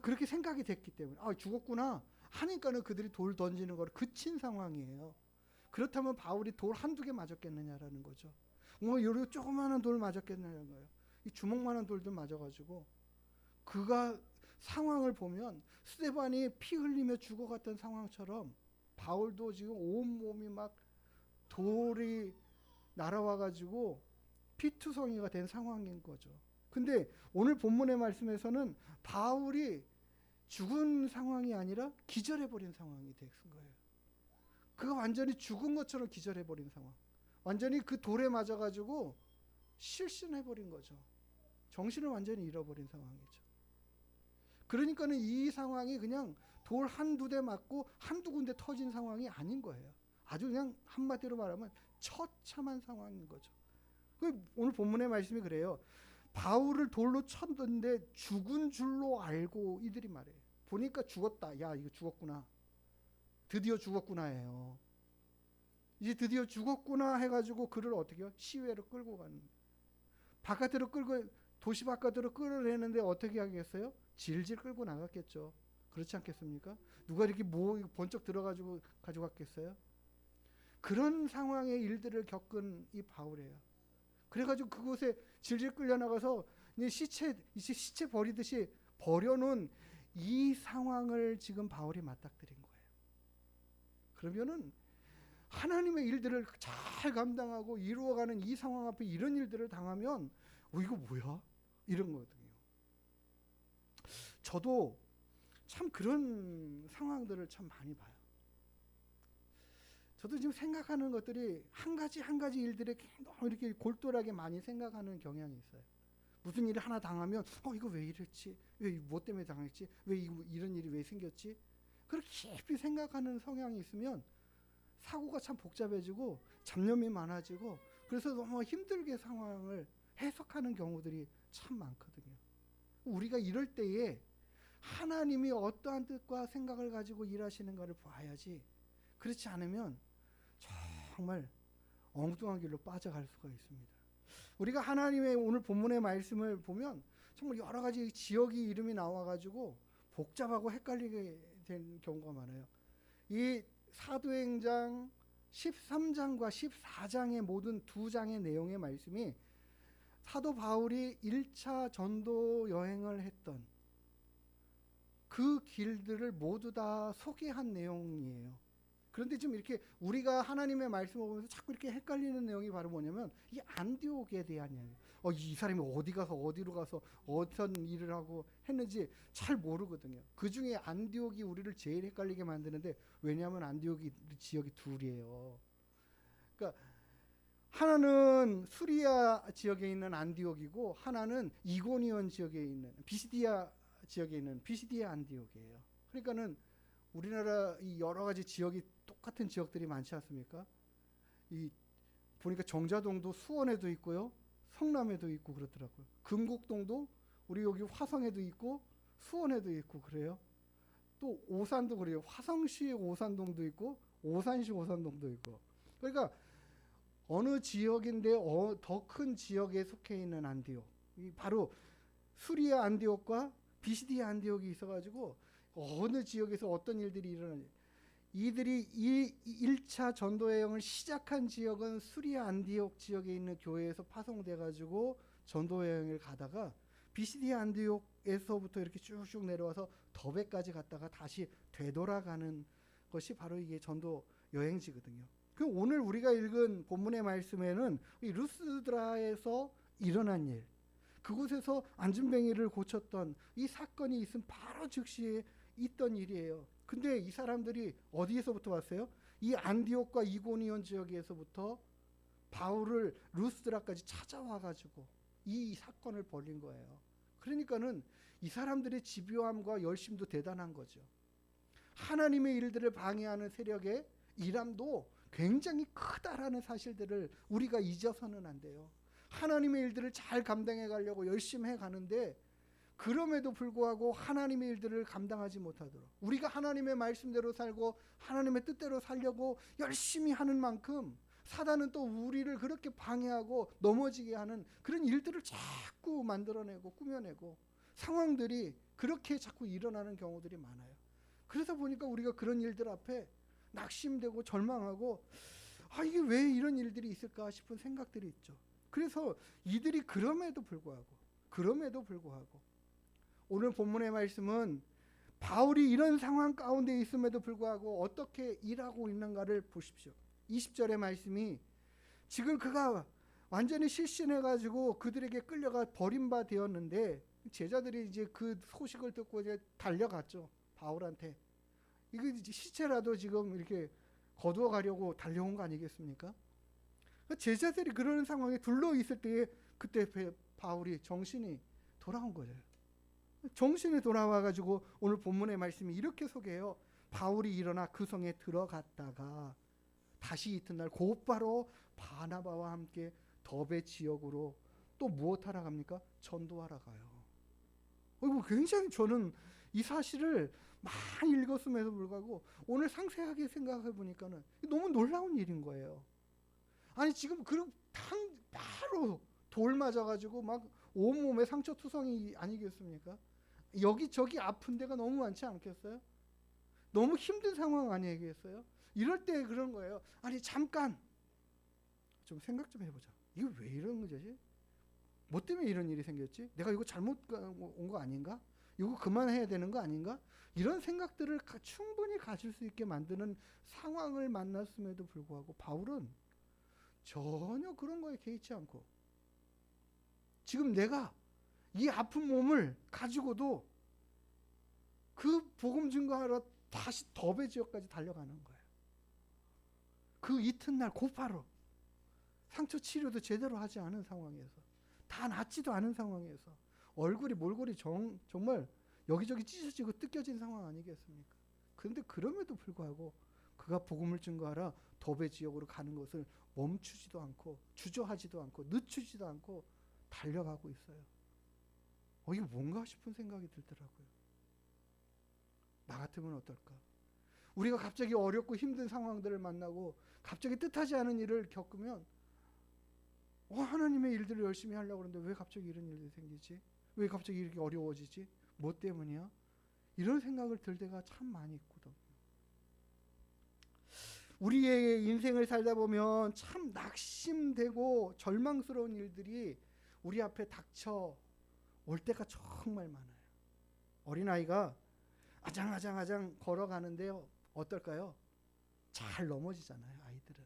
Speaker 2: 그렇게 생각이 됐기 때문에 죽었구나 하니까는 그들이 돌 던지는 걸 그친 상황이에요. 그렇다면 바울이 돌 한두 개 맞았겠느냐라는 거죠. 요런 조그마한 돌 맞았겠느냐는 거예요. 이 주먹만한 돌들 맞아가지고 그가 상황을 보면 스데반이 피 흘리며 죽어갔던 상황처럼 바울도 지금 온몸이 막 돌이 날아와가지고 피투성이가 된 상황인 거죠. 근데 오늘 본문의 말씀에서는 바울이 죽은 상황이 아니라 기절해버린 상황이 된 거예요. 그가 완전히 죽은 것처럼 기절해버린 상황. 완전히 그 돌에 맞아가지고 실신해버린 거죠. 정신을 완전히 잃어버린 상황이죠. 그러니까는 이 상황이 그냥 돌 한두 대 맞고 한두 군데 터진 상황이 아닌 거예요. 아주 그냥 한마디로 말하면 처참한 상황인 거죠. 오늘 본문의 말씀이 그래요. 바울을 돌로 쳤는데 죽은 줄로 알고 이들이 말해요. 보니까 죽었다. 야, 이거 죽었구나. 드디어 죽었구나예요. 이제 드디어 죽었구나 해가지고 그를 어떻게 해요? 시외로 끌고 가는. 바깥으로 도시 바깥으로 끌어내는데 어떻게 하겠어요? 질질 끌고 나갔겠죠. 그렇지 않겠습니까? 누가 이렇게 번쩍 들어가지고 가져갔겠어요? 그런 상황의 일들을 겪은 이 바울이에요. 그래가지고 그곳에 질질 끌려 나가서 이제 시체 버리듯이 버려놓은 이 상황을 지금 바울이 맞닥뜨린 거예요. 그러면은 하나님의 일들을 잘 감당하고 이루어가는 이 상황 앞에 이런 일들을 당하면 이거 뭐야? 이런 거거든요. 저도 참 그런 상황들을 참 많이 봐요. 저도 지금 생각하는 것들이 한 가지 일들에 너무 이렇게 골똘하게 많이 생각하는 경향이 있어요. 무슨 일을 하나 당하면 이거 왜 이랬지? 왜 뭐 때문에 당했지? 왜 이런 일이 왜 생겼지? 그렇게 깊이 생각하는 성향이 있으면 사고가 참 복잡해지고 잡념이 많아지고 그래서 너무 힘들게 상황을 해석하는 경우들이 참 많거든요. 우리가 이럴 때에 하나님이 어떠한 뜻과 생각을 가지고 일하시는가를 봐야지. 그렇지 않으면 정말 엉뚱한 길로 빠져갈 수가 있습니다. 우리가 하나님의 오늘 본문의 말씀을 보면 정말 여러 가지 지역이 이름이 나와가지고 복잡하고 헷갈리게 된 경우가 많아요. 이 사도행전 13장과 14장의 모든 두 장의 내용의 말씀이 사도 바울이 1차 전도 여행을 했던 그 길들을 모두 다 소개한 내용이에요. 그런데 지금 이렇게 우리가 하나님의 말씀을 보면서 자꾸 이렇게 헷갈리는 내용이 바로 뭐냐면 이 안디옥에 대한 이야기예요. 이 사람이 어디 가서 어디로 가서 어떤 일을 하고 했는지 잘 모르거든요. 그 중에 안디옥이 우리를 제일 헷갈리게 만드는데, 왜냐하면 안디옥이 지역이 둘이에요. 그러니까 하나는 수리아 지역에 있는 안디옥이고 하나는 이고니온 지역에 있는 비시디아 지역에 있는 비시디아 안디옥이에요. 그러니까는 우리나라 이 여러 가지 지역이 똑같은 지역들이 많지 않습니까? 이 보니까 정자동도 수원에도 있고요, 성남에도 있고 그렇더라고요. 금곡동도 우리 여기 화성에도 있고 수원에도 있고 그래요. 또 오산도 그래요. 화성시 오산동도 있고 오산시 오산동도 있고. 그러니까 어느 지역인데 더 큰 지역에 속해 있는 안디옥, 바로 수리아 안디옥과 비시디아 안디옥이 있어가지고 어느 지역에서 어떤 일들이 일어나는지, 이들이 이 1차 전도 여행을 시작한 지역은 수리아 안디옥 지역에 있는 교회에서 파송돼 가지고 전도 여행을 가다가 비시디아 안디옥에서부터 이렇게 쭉쭉 내려와서 더베까지 갔다가 다시 되돌아가는 것이 바로 이게 전도 여행지거든요. 그 오늘 우리가 읽은 본문의 말씀에는 이 루스드라에서 일어난 일, 그곳에서 안진뱅이를 고쳤던 이 사건이 있은 바로 즉시에 있던 일이에요. 근데 이 사람들이 어디에서부터 왔어요? 이 안디옥과 이고니온 지역에서부터 바울을 루스드라까지 찾아와 가지고 이 사건을 벌인 거예요. 그러니까는 이 사람들의 집요함과 열심도 대단한 거죠. 하나님의 일들을 방해하는 세력의 일함도 굉장히 크다라는 사실들을 우리가 잊어서는 안 돼요. 하나님의 일들을 잘 감당해 가려고 열심히 해 가는데, 그럼에도 불구하고 하나님의 일들을 감당하지 못하도록 우리가 하나님의 말씀대로 살고 하나님의 뜻대로 살려고 열심히 하는 만큼 사단은 또 우리를 그렇게 방해하고 넘어지게 하는 그런 일들을 자꾸 만들어내고 꾸며내고 상황들이 그렇게 자꾸 일어나는 경우들이 많아요. 그래서 보니까 우리가 그런 일들 앞에 낙심되고 절망하고, 이게 왜 이런 일들이 있을까 싶은 생각들이 있죠. 그래서 이들이 그럼에도 불구하고 오늘 본문의 말씀은 바울이 이런 상황 가운데 있음에도 불구하고 어떻게 일하고 있는가를 보십시오. 20절의 말씀이 지금 그가 완전히 실신해가지고 그들에게 끌려가 버림바 되었는데, 제자들이 이제 그 소식을 듣고 이제 달려갔죠. 바울한테. 이거 시체라도 지금 이렇게 거두어 가려고 달려온 거 아니겠습니까? 제자들이 그런 상황에 둘러 있을 때에 그때 바울이 정신이 돌아온 거예요. 정신이 돌아와 가지고 오늘 본문의 말씀이 이렇게 소개해요. 바울이 일어나 그 성에 들어갔다가 다시 이튿날 곧바로 바나바와 함께 더베 지역으로 또 무엇하러 갑니까? 전도하러 가요. 이거 굉장히 저는 이 사실을 많이 읽었음에도 불구하고 오늘 상세하게 생각해 보니까는 너무 놀라운 일인 거예요. 아니 지금 바로 돌 맞아가지고 막 온몸에 상처 투성이 아니겠습니까? 여기저기 아픈 데가 너무 많지 않겠어요? 너무 힘든 상황 아니겠어요? 이럴 때 그런 거예요. 아니 잠깐 좀 생각 좀 해보자. 이거 왜 이런 거지? 뭐 때문에 이런 일이 생겼지? 내가 이거 잘못 온 거 아닌가? 이거 그만해야 되는 거 아닌가? 이런 생각들을 충분히 가질 수 있게 만드는 상황을 만났음에도 불구하고 바울은 전혀 그런 거에 개의치 않고, 지금 내가 이 아픈 몸을 가지고도 그 복음 증거하러 다시 더베 지역까지 달려가는 거예요. 그 이튿날 곧바로 상처 치료도 제대로 하지 않은 상황에서, 다 낫지도 않은 상황에서 얼굴이 몰골이 정말 여기저기 찢어지고 뜯겨진 상황 아니겠습니까? 그런데 그럼에도 불구하고 그가 복음을 증거하러 더베 지역으로 가는 것을 멈추지도 않고 주저하지도 않고 늦추지도 않고 달려가고 있어요. 이게 뭔가 싶은 생각이 들더라고요. 나 같으면 어떨까? 우리가 갑자기 어렵고 힘든 상황들을 만나고 갑자기 뜻하지 않은 일을 겪으면 하나님의 일들을 열심히 하려고 그러는데 왜 갑자기 이런 일이 생기지? 왜 갑자기 이렇게 어려워지지? 뭐 때문이야? 이런 생각을 들 때가 참 많이 있거든. 우리의 인생을 살다 보면 참 낙심되고 절망스러운 일들이 우리 앞에 닥쳐 올 때가 정말 많아요. 어린아이가 아장아장 걸어가는데요. 어떨까요? 잘 넘어지잖아요. 아이들은.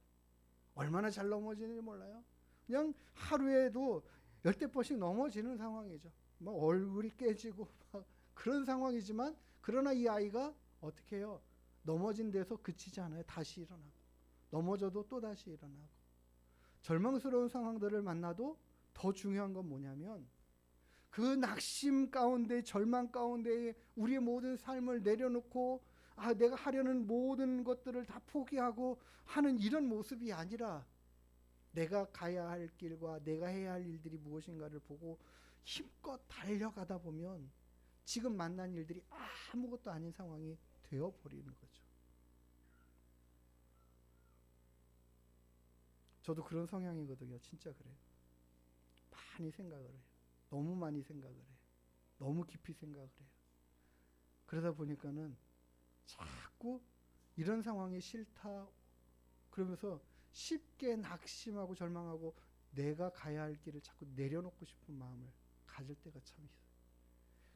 Speaker 2: 얼마나 잘 넘어지는지 몰라요. 그냥 하루에도 10번씩 넘어지는 상황이죠. 뭐 얼굴이 깨지고 막 그런 상황이지만 그러나 이 아이가 어떻게 해요? 넘어진 데서 그치지 않아요. 다시 일어나고 넘어져도 또 다시 일어나고 절망스러운 상황들을 만나도 더 중요한 건 뭐냐면 그 낙심 가운데 절망 가운데 우리의 모든 삶을 내려놓고 내가 하려는 모든 것들을 다 포기하고 하는 이런 모습이 아니라 내가 가야 할 길과 내가 해야 할 일들이 무엇인가를 보고 힘껏 달려가다 보면 지금 만난 일들이 아무것도 아닌 상황이 되어버리는 거죠. 저도 그런 성향이거든요. 진짜 그래요. 많이 생각을 해요. 너무 많이 생각을 해요. 너무 깊이 생각을 해요. 그러다 보니까는 자꾸 이런 상황이 싫다 그러면서 쉽게 낙심하고 절망하고 내가 가야 할 길을 자꾸 내려놓고 싶은 마음을 가질 때가 참 있어요.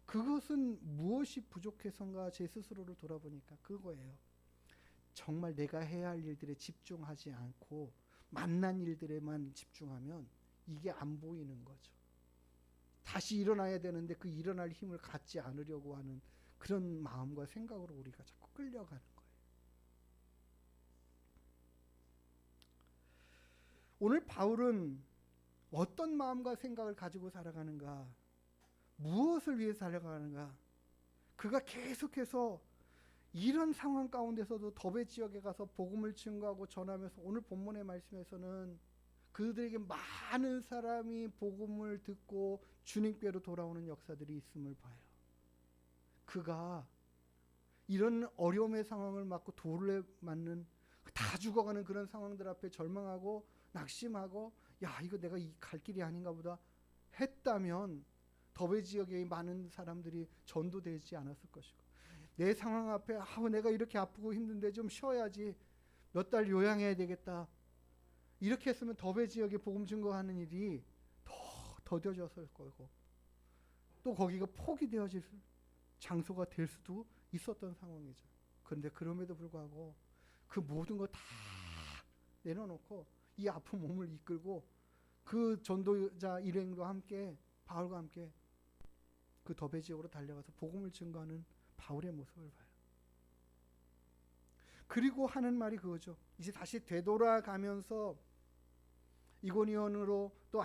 Speaker 2: 그것은 무엇이 부족해서인가 제 스스로를 돌아보니까 그거예요. 정말 내가 해야 할 일들에 집중하지 않고 만난 일들에만 집중하면 이게 안 보이는 거죠. 다시 일어나야 되는데 그 일어날 힘을 갖지 않으려고 하는 그런 마음과 생각으로 우리가 자꾸 끌려가는 거예요. 오늘 바울은 어떤 마음과 생각을 가지고 살아가는가, 무엇을 위해 살아가는가, 그가 계속해서 이런 상황 가운데서도 더베 지역에 가서 복음을 증거하고 전하면서 오늘 본문의 말씀에서는 그들에게 많은 사람이 복음을 듣고 주님께로 돌아오는 역사들이 있음을 봐요. 그가 이런 어려움의 상황을 맞고 돌에 맞는 다 죽어가는 그런 상황들 앞에 절망하고 낙심하고 이거 내가 이 갈 길이 아닌가 보다 했다면 더베 지역의 많은 사람들이 전도되지 않았을 것이고 내 상황 앞에 내가 이렇게 아프고 힘든데 좀 쉬어야지 몇 달 요양해야 되겠다 이렇게 했으면 더베 지역에 복음 증거하는 일이 더 더뎌졌을 거고 또 거기가 포기되어질 장소가 될 수도 있었던 상황이죠. 그런데 그럼에도 불구하고 그 모든 거 다 내려놓고 이 아픈 몸을 이끌고 그 전도자 일행과 함께 바울과 함께 그 더베 지역으로 달려가서 복음을 증거하는 바울의 모습을 봐요. 그리고 하는 말이 그거죠. 이제 다시 되돌아가면서 이고니온으로 또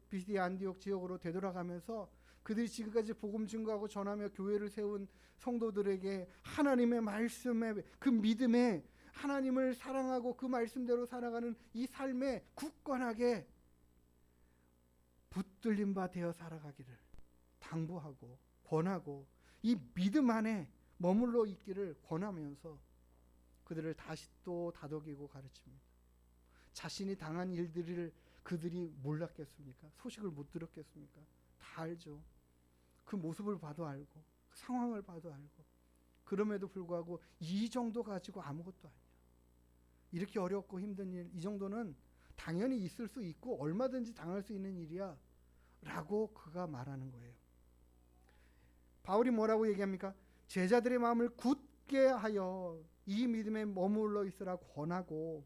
Speaker 2: 비시디아 안디옥 지역으로 되돌아가면서 그들이 지금까지 복음 증거하고 전하며 교회를 세운 성도들에게 하나님의 말씀에 그 믿음에 하나님을 사랑하고 그 말씀대로 살아가는 이 삶에 굳건하게 붙들린 바 되어 살아가기를 당부하고 권하고 이 믿음 안에 머물러 있기를 권하면서 그들을 다시 또 다독이고 가르칩니다. 자신이 당한 일들을 그들이 몰랐겠습니까? 소식을 못 들었겠습니까? 다 알죠. 그 모습을 봐도 알고 그 상황을 봐도 알고 그럼에도 불구하고 이 정도 가지고 아무것도 아니야. 이렇게 어렵고 힘든 일 이 정도는 당연히 있을 수 있고 얼마든지 당할 수 있는 일이야 라고 그가 말하는 거예요. 바울이 뭐라고 얘기합니까? 제자들의 마음을 굳게 하여 이 믿음에 머물러 있으라 권하고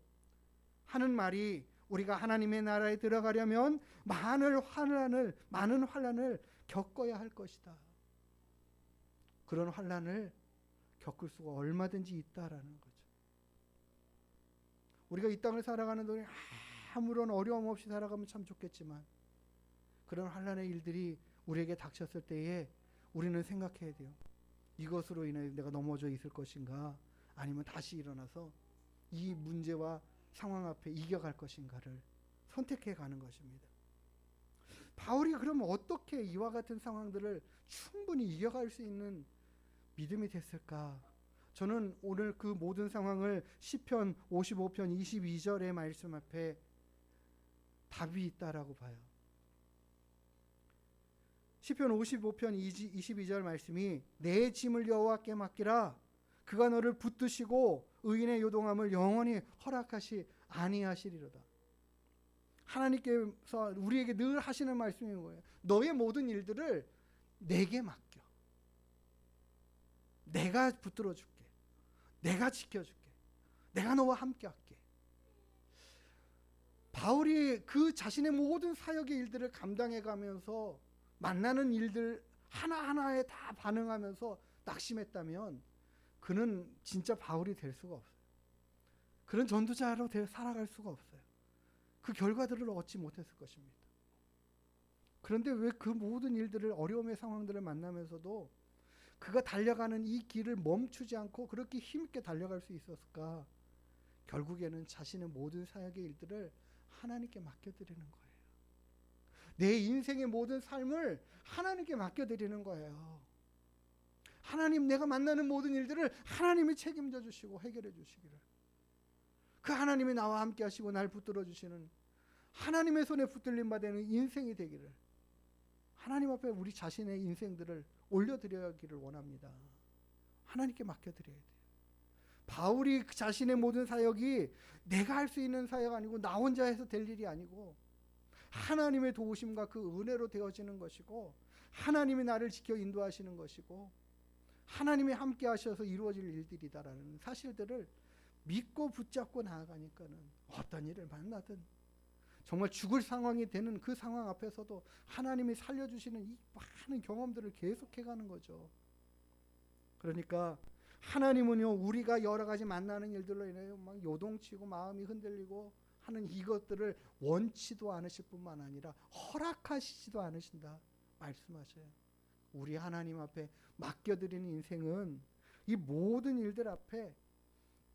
Speaker 2: 하는 말이 우리가 하나님의 나라에 들어가려면 많은 환난을 겪어야 할 것이다. 그런 환난을 겪을 수가 얼마든지 있다라는 거죠. 우리가 이 땅을 살아가는 동안 아무런 어려움 없이 살아가면 참 좋겠지만 그런 환난의 일들이 우리에게 닥쳤을 때에 우리는 생각해야 돼요. 이것으로 인해 내가 넘어져 있을 것인가 아니면 다시 일어나서 이 문제와 상황 앞에 이겨갈 것인가를 선택해 가는 것입니다. 바울이 그러면 어떻게 이와 같은 상황들을 충분히 이겨갈 수 있는 믿음이 됐을까 저는 오늘 그 모든 상황을 시편 55편 22절의 말씀 앞에 답이 있다라고 봐요. 시편 55편 22절 말씀이 내 짐을 여호와께 맡기라. 그가 너를 붙드시고 의인의 요동함을 영원히 허락하시 아니하시리로다. 하나님께서 우리에게 늘 하시는 말씀인 거예요. 너의 모든 일들을 내게 맡겨. 내가 붙들어 줄게. 내가 지켜줄게. 내가 너와 함께 할게. 바울이 그 자신의 모든 사역의 일들을 감당해 가면서 만나는 일들 하나하나에 다 반응하면서 낙심했다면 그는 진짜 바울이 될 수가 없어요. 그런 전도자로 살아갈 수가 없어요. 그 결과들을 얻지 못했을 것입니다. 그런데 왜 그 모든 일들을 어려움의 상황들을 만나면서도 그가 달려가는 이 길을 멈추지 않고 그렇게 힘있게 달려갈 수 있었을까? 결국에는 자신의 모든 사역의 일들을 하나님께 맡겨드리는 거예요. 내 인생의 모든 삶을 하나님께 맡겨드리는 거예요. 하나님, 내가 만나는 모든 일들을 하나님이 책임져 주시고 해결해 주시기를. 그 하나님이 나와 함께 하시고 날 붙들어 주시는 하나님의 손에 붙들림 받는 인생이 되기를, 하나님 앞에 우리 자신의 인생들을 올려드리기를 원합니다. 하나님께 맡겨드려야 돼요. 바울이 그 자신의 모든 사역이 내가 할 수 있는 사역 아니고 나 혼자 해서 될 일이 아니고 하나님의 도우심과 그 은혜로 되어지는 것이고, 하나님이 나를 지켜 인도하시는 것이고, 하나님이 함께 하셔서 이루어질 일들이다라는 사실들을 믿고 붙잡고 나아가니까는 어떤 일을 만나든 정말 죽을 상황이 되는 그 상황 앞에서도 하나님이 살려주시는 이 많은 경험들을 계속해가는 거죠. 그러니까 하나님은요, 우리가 여러 가지 만나는 일들로 인해 막 요동치고 마음이 흔들리고 하는 이것들을 원치도 않으실 뿐만 아니라 허락하시지도 않으신다 말씀하셔요. 우리 하나님 앞에 맡겨드리는 인생은 이 모든 일들 앞에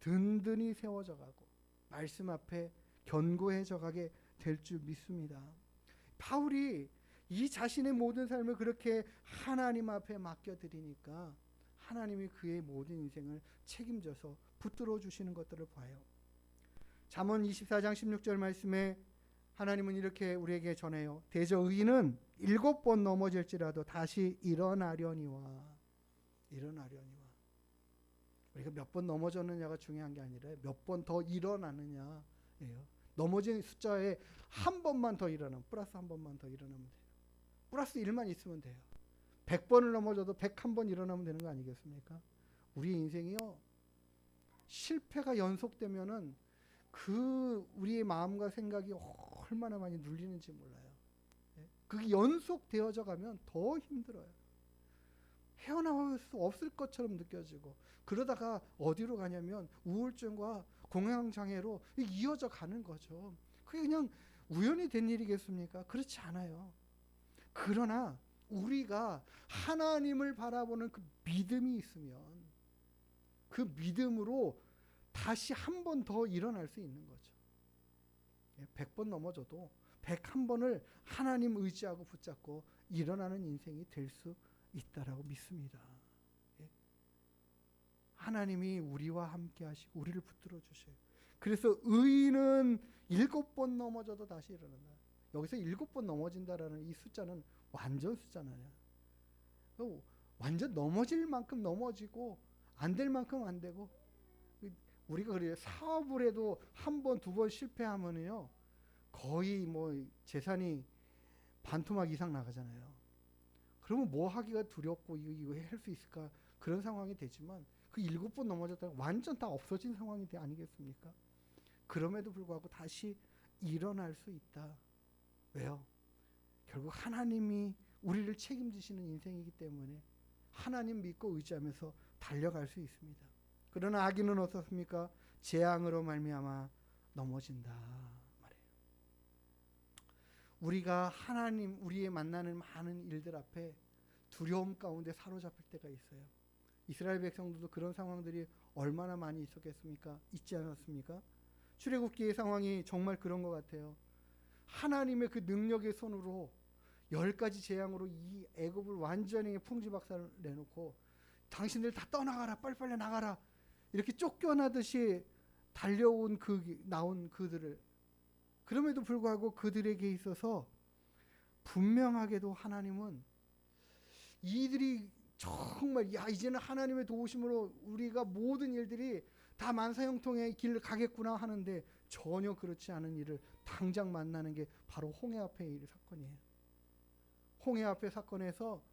Speaker 2: 든든히 세워져 가고 말씀 앞에 견고해져 가게 될 줄 믿습니다. 바울이 이 자신의 모든 삶을 그렇게 하나님 앞에 맡겨드리니까 하나님이 그의 모든 인생을 책임져서 붙들어 주시는 것들을 봐요. 잠언 24장 16절 말씀에 하나님은 이렇게 우리에게 전해요. 대저 의인은 7번 넘어질지라도 다시 일어나려니와. 우리가 몇 번 넘어졌느냐가 중요한 게 아니라 몇 번 더 일어나느냐예요. 넘어진 숫자에 한 번만 더 일어나면, 플러스 한 번만 더 일어나면 돼요. 플러스 1만 있으면 돼요. 100번을 넘어져도 101번 일어나면 되는 거 아니겠습니까? 우리 인생이요, 실패가 연속되면은 그 우리의 마음과 생각이 얼마나 많이 눌리는지 몰라요. 그게 연속되어져 가면 더 힘들어요. 헤어나올 수 없을 것처럼 느껴지고, 그러다가 어디로 가냐면 우울증과 공황장애로 이어져 가는 거죠. 그게 그냥 우연히 된 일이겠습니까? 그렇지 않아요. 그러나 우리가 하나님을 바라보는 그 믿음이 있으면 그 믿음으로 다시 한 번 더 일어날 수 있는 거죠. 100번 넘어져도 101번을 하나님 의지하고 붙잡고 일어나는 인생이 될 수 있다라고 믿습니다. 하나님이 우리와 함께 하시고 우리를 붙들어 주셔요. 그래서 의인은 7번 넘어져도 다시 일어난다. 여기서 7번 넘어진다라는 이 숫자는 완전 숫자나요. 완전 넘어질 만큼 넘어지고 안 될 만큼 안 되고, 우리가 그래요. 사업을 해도 한 번, 두 번 실패하면요 거의 뭐 재산이 반토막 이상 나가잖아요. 그러면 뭐 하기가 두렵고 이거 할 수 있을까, 그런 상황이 되지만 그 7번 넘어졌다가 완전 다 없어진 상황이 아니겠습니까? 그럼에도 불구하고 다시 일어날 수 있다. 왜요? 결국 하나님이 우리를 책임지시는 인생이기 때문에 하나님 믿고 의지하면서 달려갈 수 있습니다. 그러나 악인은 어떻습니까? 재앙으로 말미암아 넘어진다 말이에요. 우리가 하나님, 우리의 만나는 많은 일들 앞에 두려움 가운데 사로잡힐 때가 있어요. 이스라엘 백성들도 그런 상황들이 얼마나 많이 있었겠습니까? 있지 않았습니까? 출애굽기의 상황이 정말 그런 것 같아요. 하나님의 그 능력의 손으로 10가지 재앙으로 이 애굽을 완전히 풍지박산을 내놓고 당신들 다 떠나가라, 빨리빨리 나가라, 이렇게 쫓겨나듯이 달려온 나온 그들을, 그럼에도 불구하고 그들에게 있어서 분명하게도 하나님은 이들이 정말 이제는 하나님의 도우심으로 우리가 모든 일들이 다 만사형통의 길을 가겠구나 하는데 전혀 그렇지 않은 일을 당장 만나는 게 바로 홍해 앞의 일 사건이에요. 홍해 앞의 사건에서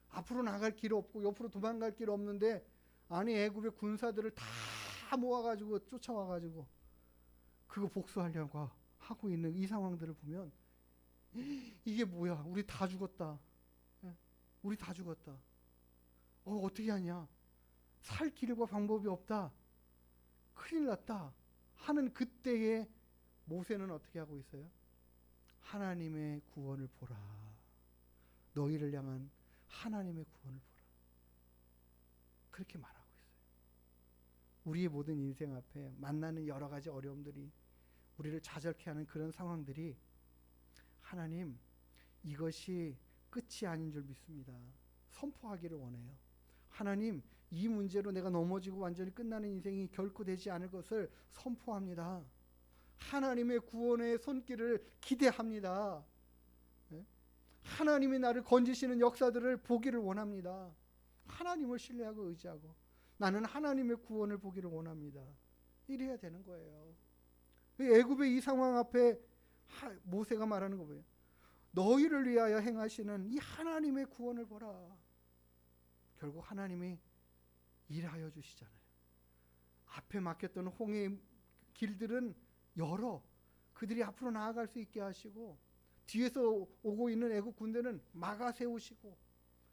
Speaker 2: 앞으로 나갈 길 없고 옆으로 도망갈 길 없는데 아니 애굽의 군사들을 다 모아가지고 쫓아와가지고 그거 복수하려고 하고 있는 이 상황들을 보면 이게 뭐야? 우리 다 죽었다. 우리 다 죽었다. 어떻게 하냐? 살 길과 방법이 없다. 큰일 났다. 하는 그때에 모세는 어떻게 하고 있어요? 하나님의 구원을 보라. 너희를 향한 하나님의 구원을 보라. 그렇게 말하고 있어요. 우리의 모든 인생 앞에 만나는 여러 가지 어려움들이 우리를 좌절케 하는 그런 상황들이 하나님 이것이 끝이 아닌 줄 믿습니다. 선포하기를 원해요. 하나님 이 문제로 내가 넘어지고 완전히 끝나는 인생이 결코 되지 않을 것을 선포합니다. 하나님의 구원의 손길을 기대합니다. 하나님이 나를 건지시는 역사들을 보기를 원합니다. 하나님을 신뢰하고 의지하고 나는 하나님의 구원을 보기를 원합니다. 이래야 되는 거예요. 애굽의 이 상황 앞에 모세가 말하는 거 뭐예요? 너희를 위하여 행하시는 이 하나님의 구원을 보라. 결국 하나님이 일하여 주시잖아요. 앞에 막혔던 홍해의 길들은 열어 그들이 앞으로 나아갈 수 있게 하시고 뒤에서 오고 있는 애국 군대는 막아 세우시고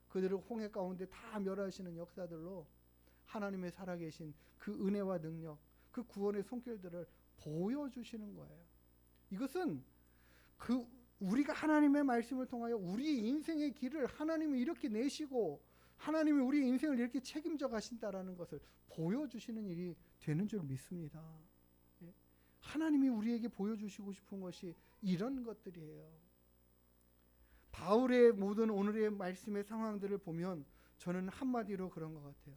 Speaker 2: 그들을 홍해 가운데 다 멸하시는 역사들로 하나님의 살아계신 그 은혜와 능력, 그 구원의 손길들을 보여주시는 거예요. 이것은 우리가 하나님의 말씀을 통하여 우리 인생의 길을 하나님이 이렇게 내시고 하나님이 우리 인생을 이렇게 책임져 가신다라는 것을 보여주시는 일이 되는 줄 믿습니다. 하나님이 우리에게 보여주시고 싶은 것이 이런 것들이에요. 바울의 모든 오늘의 말씀의 상황들을 보면 저는 한마디로 그런 것 같아요.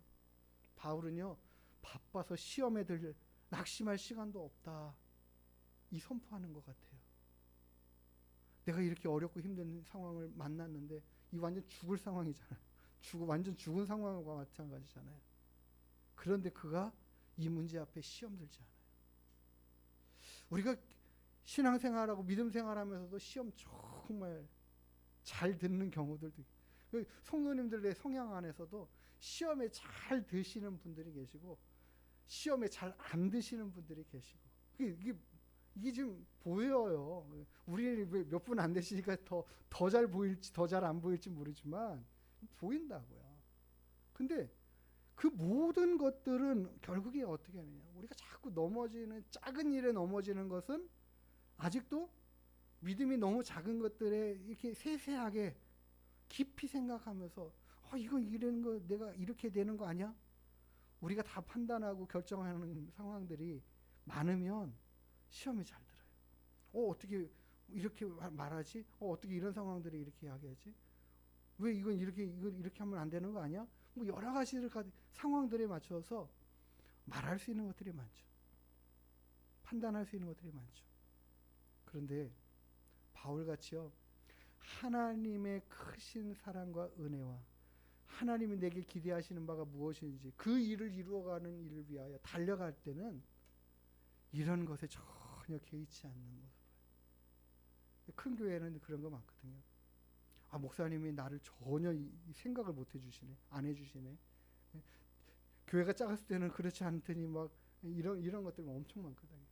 Speaker 2: 바울은요, 바빠서 시험에 낙심할 시간도 없다. 이 선포하는 것 같아요. 내가 이렇게 어렵고 힘든 상황을 만났는데 이 완전 죽을 상황이잖아요. 완전 죽은 상황과 마찬가지잖아요. 그런데 그가 이 문제 앞에 시험 들지 않아요. 우리가 신앙생활하고 믿음생활하면서도 시험 정말 잘 듣는 경우들도 있고 성도님들의 성향 안에서도 시험에 잘 드시는 분들이 계시고 시험에 잘 안 드시는 분들이 계시고 이게 지금 보여요. 우리 몇 분 안 되시니까 더 잘 보일지 더 잘 안 보일지 모르지만 보인다고요. 근데 그 모든 것들은 결국에 어떻게 하느냐? 우리가 자꾸 넘어지는 작은 일에 넘어지는 것은 아직도 믿음이 너무 작은 것들에 이렇게 세세하게 깊이 생각하면서 이거 이런 거 내가 이렇게 되는 거 아니야? 우리가 다 판단하고 결정하는 상황들이 많으면 시험이 잘 들어요. 어떻게 이렇게 말하지? 어떻게 이런 상황들이 이렇게 이야기하지? 왜 이건 이렇게 하면 안 되는 거 아니야? 뭐 여러 가지 상황들에 맞춰서 말할 수 있는 것들이 많죠. 판단할 수 있는 것들이 많죠. 그런데 바울같이요, 하나님의 크신 사랑과 은혜와 하나님이 내게 기대하시는 바가 무엇인지 그 일을 이루어가는 일을 위하여 달려갈 때는 이런 것에 전혀 개의치 않는 모습. 큰 교회는 그런 거 많거든요. 목사님이 나를 전혀 생각을 못 해주시네, 안 해주시네. 교회가 작았을 때는 그렇지 않더니 막 이런 것들 엄청 많거든요.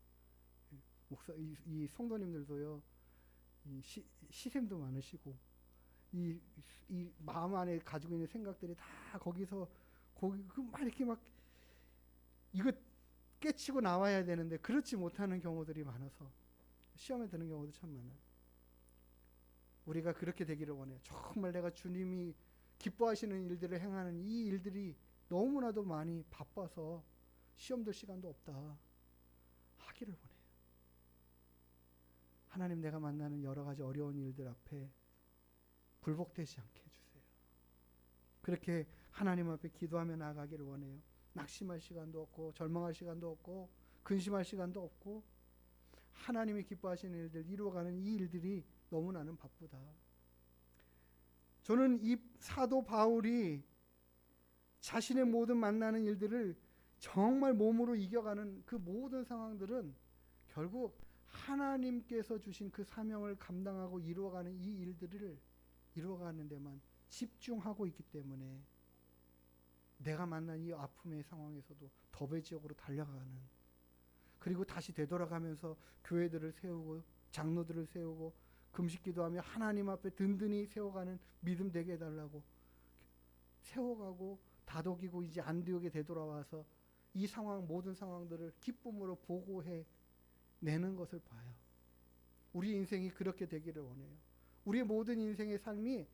Speaker 2: 이 성도님들도요, 시샘도 많으시고 이 마음 안에 가지고 있는 생각들이 다 거기서 막 이렇게 막 이거 깨치고 나와야 되는데 그렇지 못하는 경우들이 많아서 시험에 드는 경우도 참 많아요. 우리가 그렇게 되기를 원해요. 정말 내가 주님이 기뻐하시는 일들을 행하는 이 일들이 너무나도 많이 바빠서 시험 들 시간도 없다 하기를 원해요. 하나님, 내가 만나는 여러 가지 어려운 일들 앞에 굴복되지 않게 해주세요. 그렇게 하나님 앞에 기도하며 나아가기를 원해요. 낙심할 시간도 없고 절망할 시간도 없고 근심할 시간도 없고 하나님이 기뻐하시는 일들 이루어가는 이 일들이 너무 나는 바쁘다. 저는 이 사도 바울이 자신의 모든 만나는 일들을 정말 몸으로 이겨가는 그 모든 상황들은 결국 하나님께서 주신 그 사명을 감당하고 이루어가는 이 일들을 이루어가는 데만 집중하고 있기 때문에 내가 만난 이 아픔의 상황에서도 더베지역으로 달려가는, 그리고 다시 되돌아가면서 교회들을 세우고 장로들을 세우고 금식기도하며 하나님 앞에 든든히 세워가는 믿음 되게 해달라고 세워가고 다독이고 이제 안디옥에 되돌아와서 이 상황 모든 상황들을 기쁨으로 보고해 내는 것을 봐요. 우리 인생이 그렇게 되기를 원해요. 우리의 모든 인생의 삶이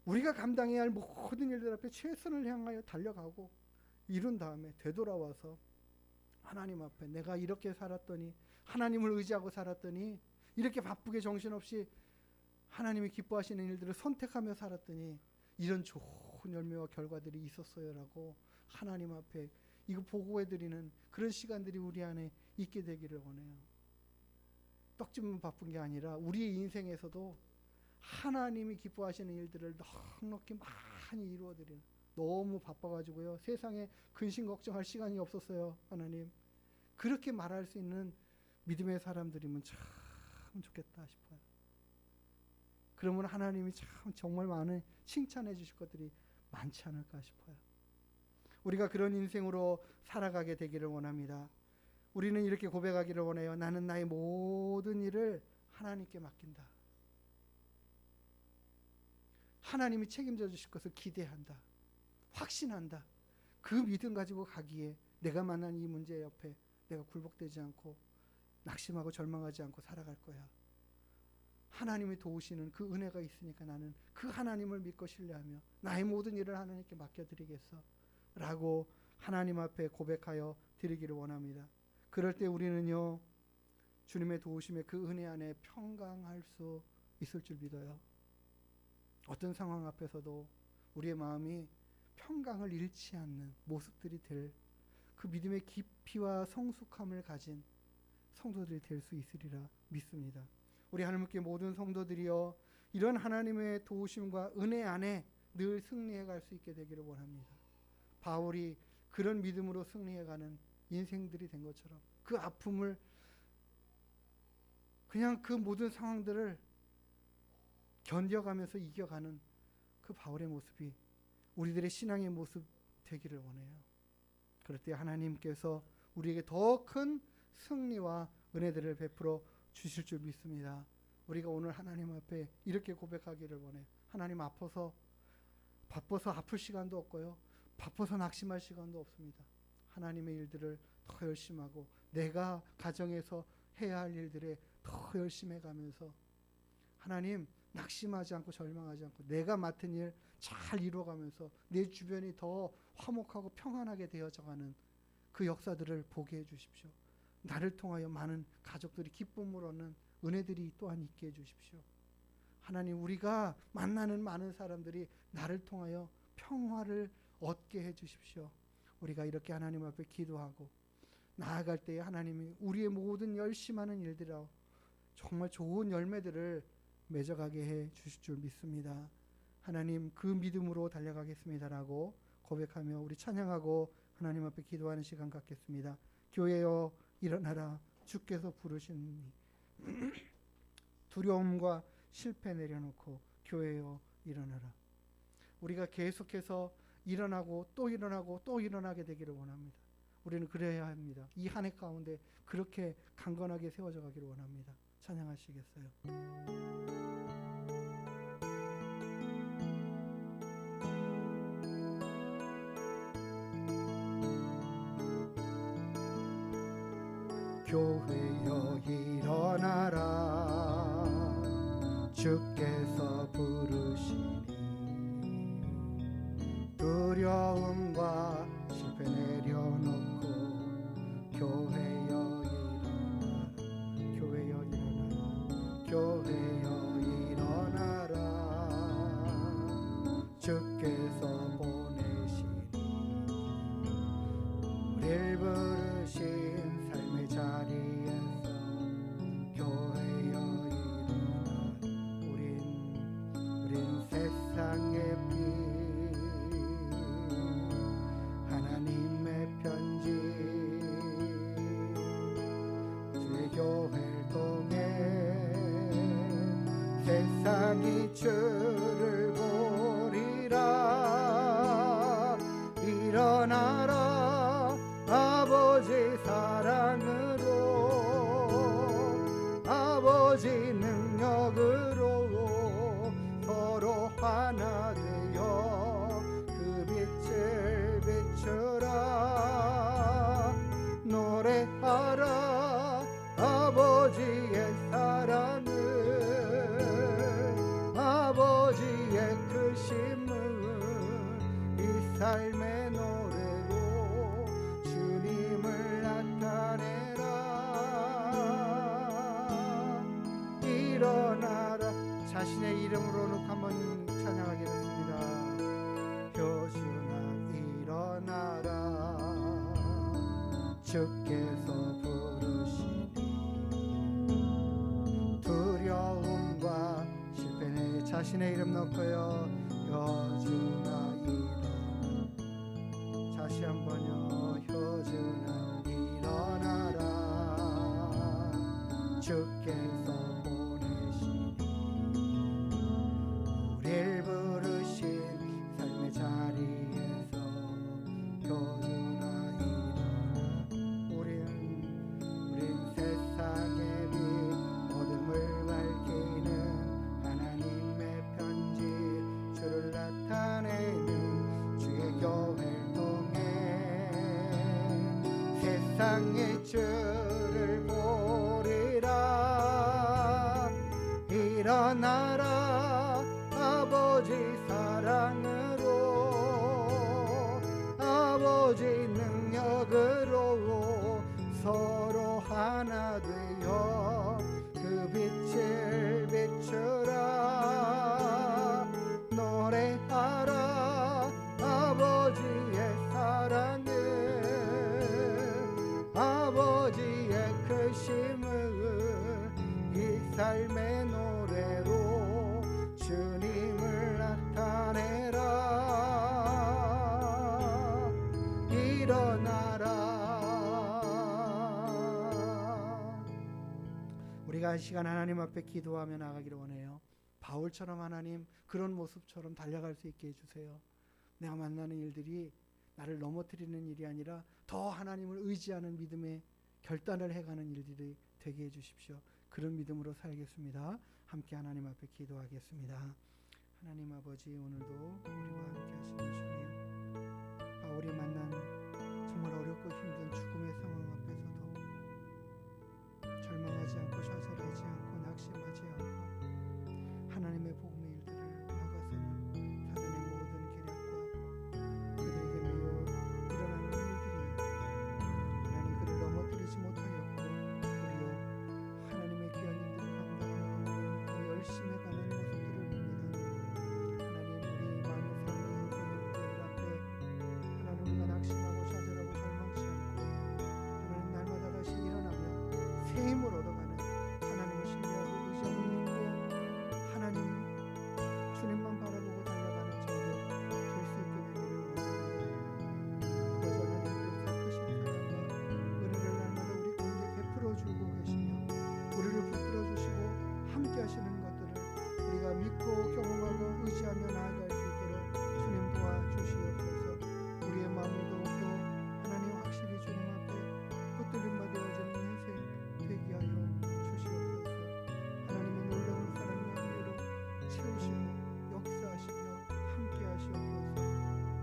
Speaker 2: 우리가 감당해야 할 모든 일들 앞에 최선을 향하여 달려가고 이룬 다음에 되돌아와서 하나님 앞에 내가 이렇게 살았더니, 하나님을 의지하고 살았더니, 이렇게 바쁘게 정신없이 하나님이 기뻐하시는 일들을 선택하며 살았더니 이런 좋은 열매와 결과들이 있었어요라고 하나님 앞에 이거 보고해드리는 그런 시간들이 우리 안에 있게 되기를 원해요. 떡집만 바쁜 게 아니라 우리의 인생에서도 하나님이 기뻐하시는 일들을 넉넉히 많이 이루어드리는, 너무 바빠가지고요 세상에 근심 걱정할 시간이 없었어요 하나님, 그렇게 말할 수 있는 믿음의 사람들이면 참 좋겠다 싶어요. 그러면 하나님이 참 정말 많은 칭찬해 주실 것들이 많지 않을까 싶어요. 우리가 그런 인생으로 살아가게 되기를 원합니다. 우리는 이렇게 고백하기를 원해요. 나는 나의 모든 일을 하나님께 맡긴다. 하나님이 책임져 주실 것을 기대한다. 확신한다. 그 믿음 가지고 가기에 내가 만난 이 문제 옆에 내가 굴복되지 않고 낙심하고 절망하지 않고 살아갈 거야. 하나님이 도우시는 그 은혜가 있으니까 나는 그 하나님을 믿고 신뢰하며 나의 모든 일을 하나님께 맡겨드리겠어 라고 하나님 앞에 고백하여 드리기를 원합니다. 그럴 때 우리는요 주님의 도우심에 그 은혜 안에 평강할 수 있을 줄 믿어요. 어떤 상황 앞에서도 우리의 마음이 평강을 잃지 않는 모습들이 될 그 믿음의 깊이와 성숙함을 가진 성도들이 될 수 있으리라 믿습니다. 우리 하나님께 모든 성도들이여 이런 하나님의 도우심과 은혜 안에 늘 승리해 갈 수 있게 되기를 원합니다. 바울이 그런 믿음으로 승리해가는 인생들이 된 것처럼 그 아픔을 그냥 그 모든 상황들을 견뎌가면서 이겨가는 그 바울의 모습이 우리들의 신앙의 모습 되기를 원해요. 그럴 때 하나님께서 우리에게 더 큰 승리와 은혜들을 베풀어 주실 줄 믿습니다. 우리가 오늘 하나님 앞에 이렇게 고백하기를 원해요. 하나님 바빠서 아플 시간도 없고요. 바빠서 낙심할 시간도 없습니다. 하나님의 일들을 더 열심히 하고 내가 가정에서 해야 할 일들에 더 열심히 해가면서 하나님 낙심하지 않고 절망하지 않고 내가 맡은 일 잘 이루어가면서 내 주변이 더 화목하고 평안하게 되어져가는 그 역사들을 보게 해주십시오. 나를 통하여 많은 가족들이 기쁨을 얻는 은혜들이 또한 있게 해주십시오. 하나님 우리가 만나는 많은 사람들이 나를 통하여 평화를 얻게 해주십시오. 우리가 이렇게 하나님 앞에 기도하고 나아갈 때에 하나님이 우리의 모든 열심하는 일들하고 정말 좋은 열매들을 맺어가게 해 주실 줄 믿습니다. 하나님 그 믿음으로 달려가겠습니다라고 고백하며 우리 찬양하고 하나님 앞에 기도하는 시간 갖겠습니다. 교회여 일어나라 주께서 부르시니 두려움과 실패 내려놓고 교회여 일어나라. 우리가 계속해서 일어나고 또 일어나고 또 일어나게 되기를 원합니다. 우리는 그래야 합니다. 이 한 해 가운데 그렇게 강건하게 세워져 가기를 원합니다. 찬양하시겠어요? 교회여 일어나라 주께서 부르시니 두려움과 실패 내려놓고 교회여 일어나라 교회여 일어나라 교회여 일어나라 주께서 보내시니 어린 세상의 빛 하나님의 편지 주의 교회를 통해 세상이 주를 보리라. 일어나라 아버지 사랑으로 아버지 능력으로 서로 하나 되어 그 빛을 비추라. 노래하라 아버지의 사랑을 아버지의 크심을 이 삶의 노래로 주님을 나타내라. 일어나라. 자신의 이름으로 놓고 한번 찬양하겠습니다. 효준아 일어나라. 주께서 부르시니 두려움과 실패는 자신의 이름 넣고요. 효준아 일어나. 다시 한번요. 효준아 일어나라. 주께서 보내시니 우릴 부르신 삶의 자리에서 효준아 일어나. 우린 세상의 빛 어둠을 밝히는 하나님의 편지 주를 나타내는 주의 교회를 통해 세상의 주를 보리라. 일어나라 아버지 사랑으로 아버지 능력으로 서로 하나 되어 그 빛을 비추라. 노래하라 아버지의 사랑을 아버지의 크심을 이 삶의 노래로 주님을 나타내라. 일어나라. 우리가 이 시간 하나님 앞에 기도하며 나가기를 원해요. 바울처럼 하나님 그런 모습처럼 달려갈 수 있게 해주세요. 내가 만나는 일들이 나를 넘어뜨리는 일이 아니라 더 하나님을 의지하는 믿음의 결단을 해가는 일들이 되게 해주십시오. 그런 믿음으로 살겠습니다. 함께 하나님 앞에 기도하겠습니다. 하나님 아버지, 오늘도 우리와 함께 하시는 주님, 바울이 만난 정말 어렵고 힘든 죽음의 상황 앞에서도 절망하지 않고 좌절하지 않고 낙심하지 않고 하나님의 복음의 일들을 나가서는 사단의 모든 계략과 그들에게 매여 일어나는 일들이 하나님 그를 넘어뜨리지 못하였고 도리어 하나님의 귀한 일들을 감당하는 더 열심히 가는 모습들을 봅니다. 하나님 우리 많은 삶의 인생의 앞에 하나님 우리가 낙심하고 좌절하고 절망치 않고 하나님 날마다 다시 일어나며 새 힘을 얻어가는 하나님을 신뢰하고 의지하고 믿고 하나님 주님만 바라보고 달려가는 저희들 될 수 있게 되기를 원합니다. 아버지 하나님께서 크신 사랑과 은혜를 날마다 우리 가운데 베풀어 주고 계시며 우리를 붙들어 주시고 함께 하시는 것들을 우리가 믿고 경험하고 의지하며 나아갈 수 있도록 주님 도와주시옵소서. 우리의 마음을 더욱더 하나님 확실히 주님 앞에 붙들림과 되어지는 인생 되게 하여 주시옵소서. 하나님의 놀라운 사랑과 은혜로 채우시고 역사하시며 함께 하시옵소서.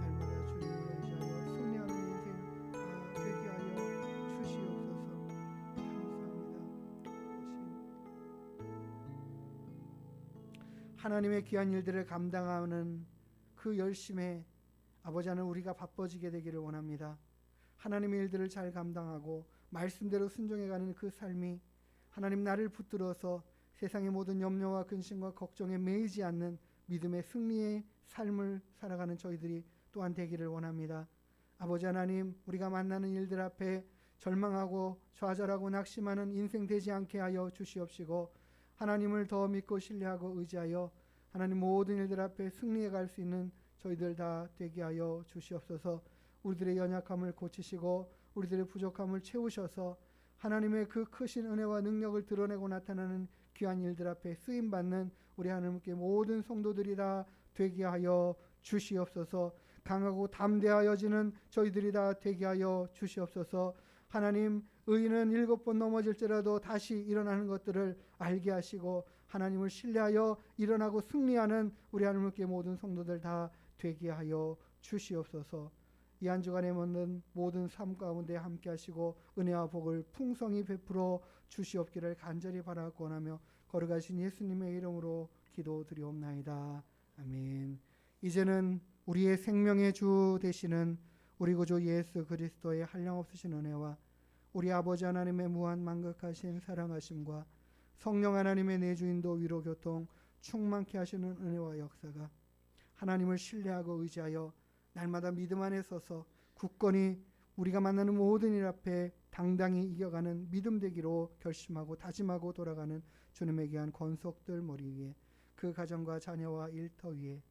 Speaker 2: 날마다 주님을 의지하여 승리하는 인생 다 되게 하여 주시옵소서. 감사합니다. 하나님의 귀한 일들을 감당하는 그 열심에 아버지 하나님 우리가 바빠지게 되기를 원합니다. 하나님의 일들을 잘 감당하고 말씀대로 순종해가는 그 삶이 하나님 나를 붙들어서 세상의 모든 염려와 근심과 걱정에 매이지 않는 믿음의 승리의 삶을 살아가는 저희들이 또한 되기를 원합니다. 아버지 하나님 우리가 만나는 일들 앞에 절망하고 좌절하고 낙심하는 인생 되지 않게 하여 주시옵시고 하나님을 더 믿고 신뢰하고 의지하여 하나님 모든 일들 앞에 승리해 갈 수 있는 저희들 다 되게 하여 주시옵소서. 우리들의 연약함을 고치시고 우리들의 부족함을 채우셔서 하나님의 그 크신 은혜와 능력을 드러내고 나타나는 귀한 일들 앞에 쓰임받는 우리 하나님께 모든 성도들이 다 되게 하여 주시옵소서. 강하고 담대하여지는 저희들이 다 되게 하여 주시옵소서. 하나님, 의인은 7번 넘어질지라도 다시 일어나는 것들을 알게 하시고 하나님을 신뢰하여 일어나고 승리하는 우리 하나님께 모든 성도들 다 되게 하여 주시옵소서. 이 한 주간에 먹는 모든 삶 가운데 함께 하시고 은혜와 복을 풍성히 베풀어 주시옵기를 간절히 바라고 원하며 거룩하신 예수님의 이름으로 기도드리옵나이다. 아멘. 이제는 우리의 생명의 주 되시는 우리 구주 예수 그리스도의 한량없으신 은혜와 우리 아버지 하나님의 무한 만극하신 사랑하심과 성령 하나님의 내주인도 위로 교통 충만케 하시는 은혜와 역사가 하나님을 신뢰하고 의지하여 날마다 믿음 안에 서서 굳건히 우리가 만나는 모든 일 앞에 당당히 이겨가는 믿음 되기로 결심하고 다짐하고 돌아가는 주님의 귀한 권속들 머리 위에 그 가정과 자녀와 일터 위에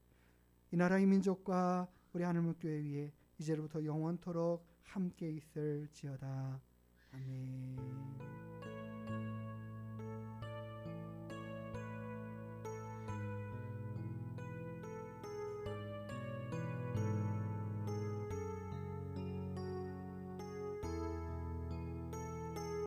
Speaker 2: 이 나라의 민족과 우리 하나님의 교회 위에 이제로부터 영원토록 함께 있을지어다. 아멘.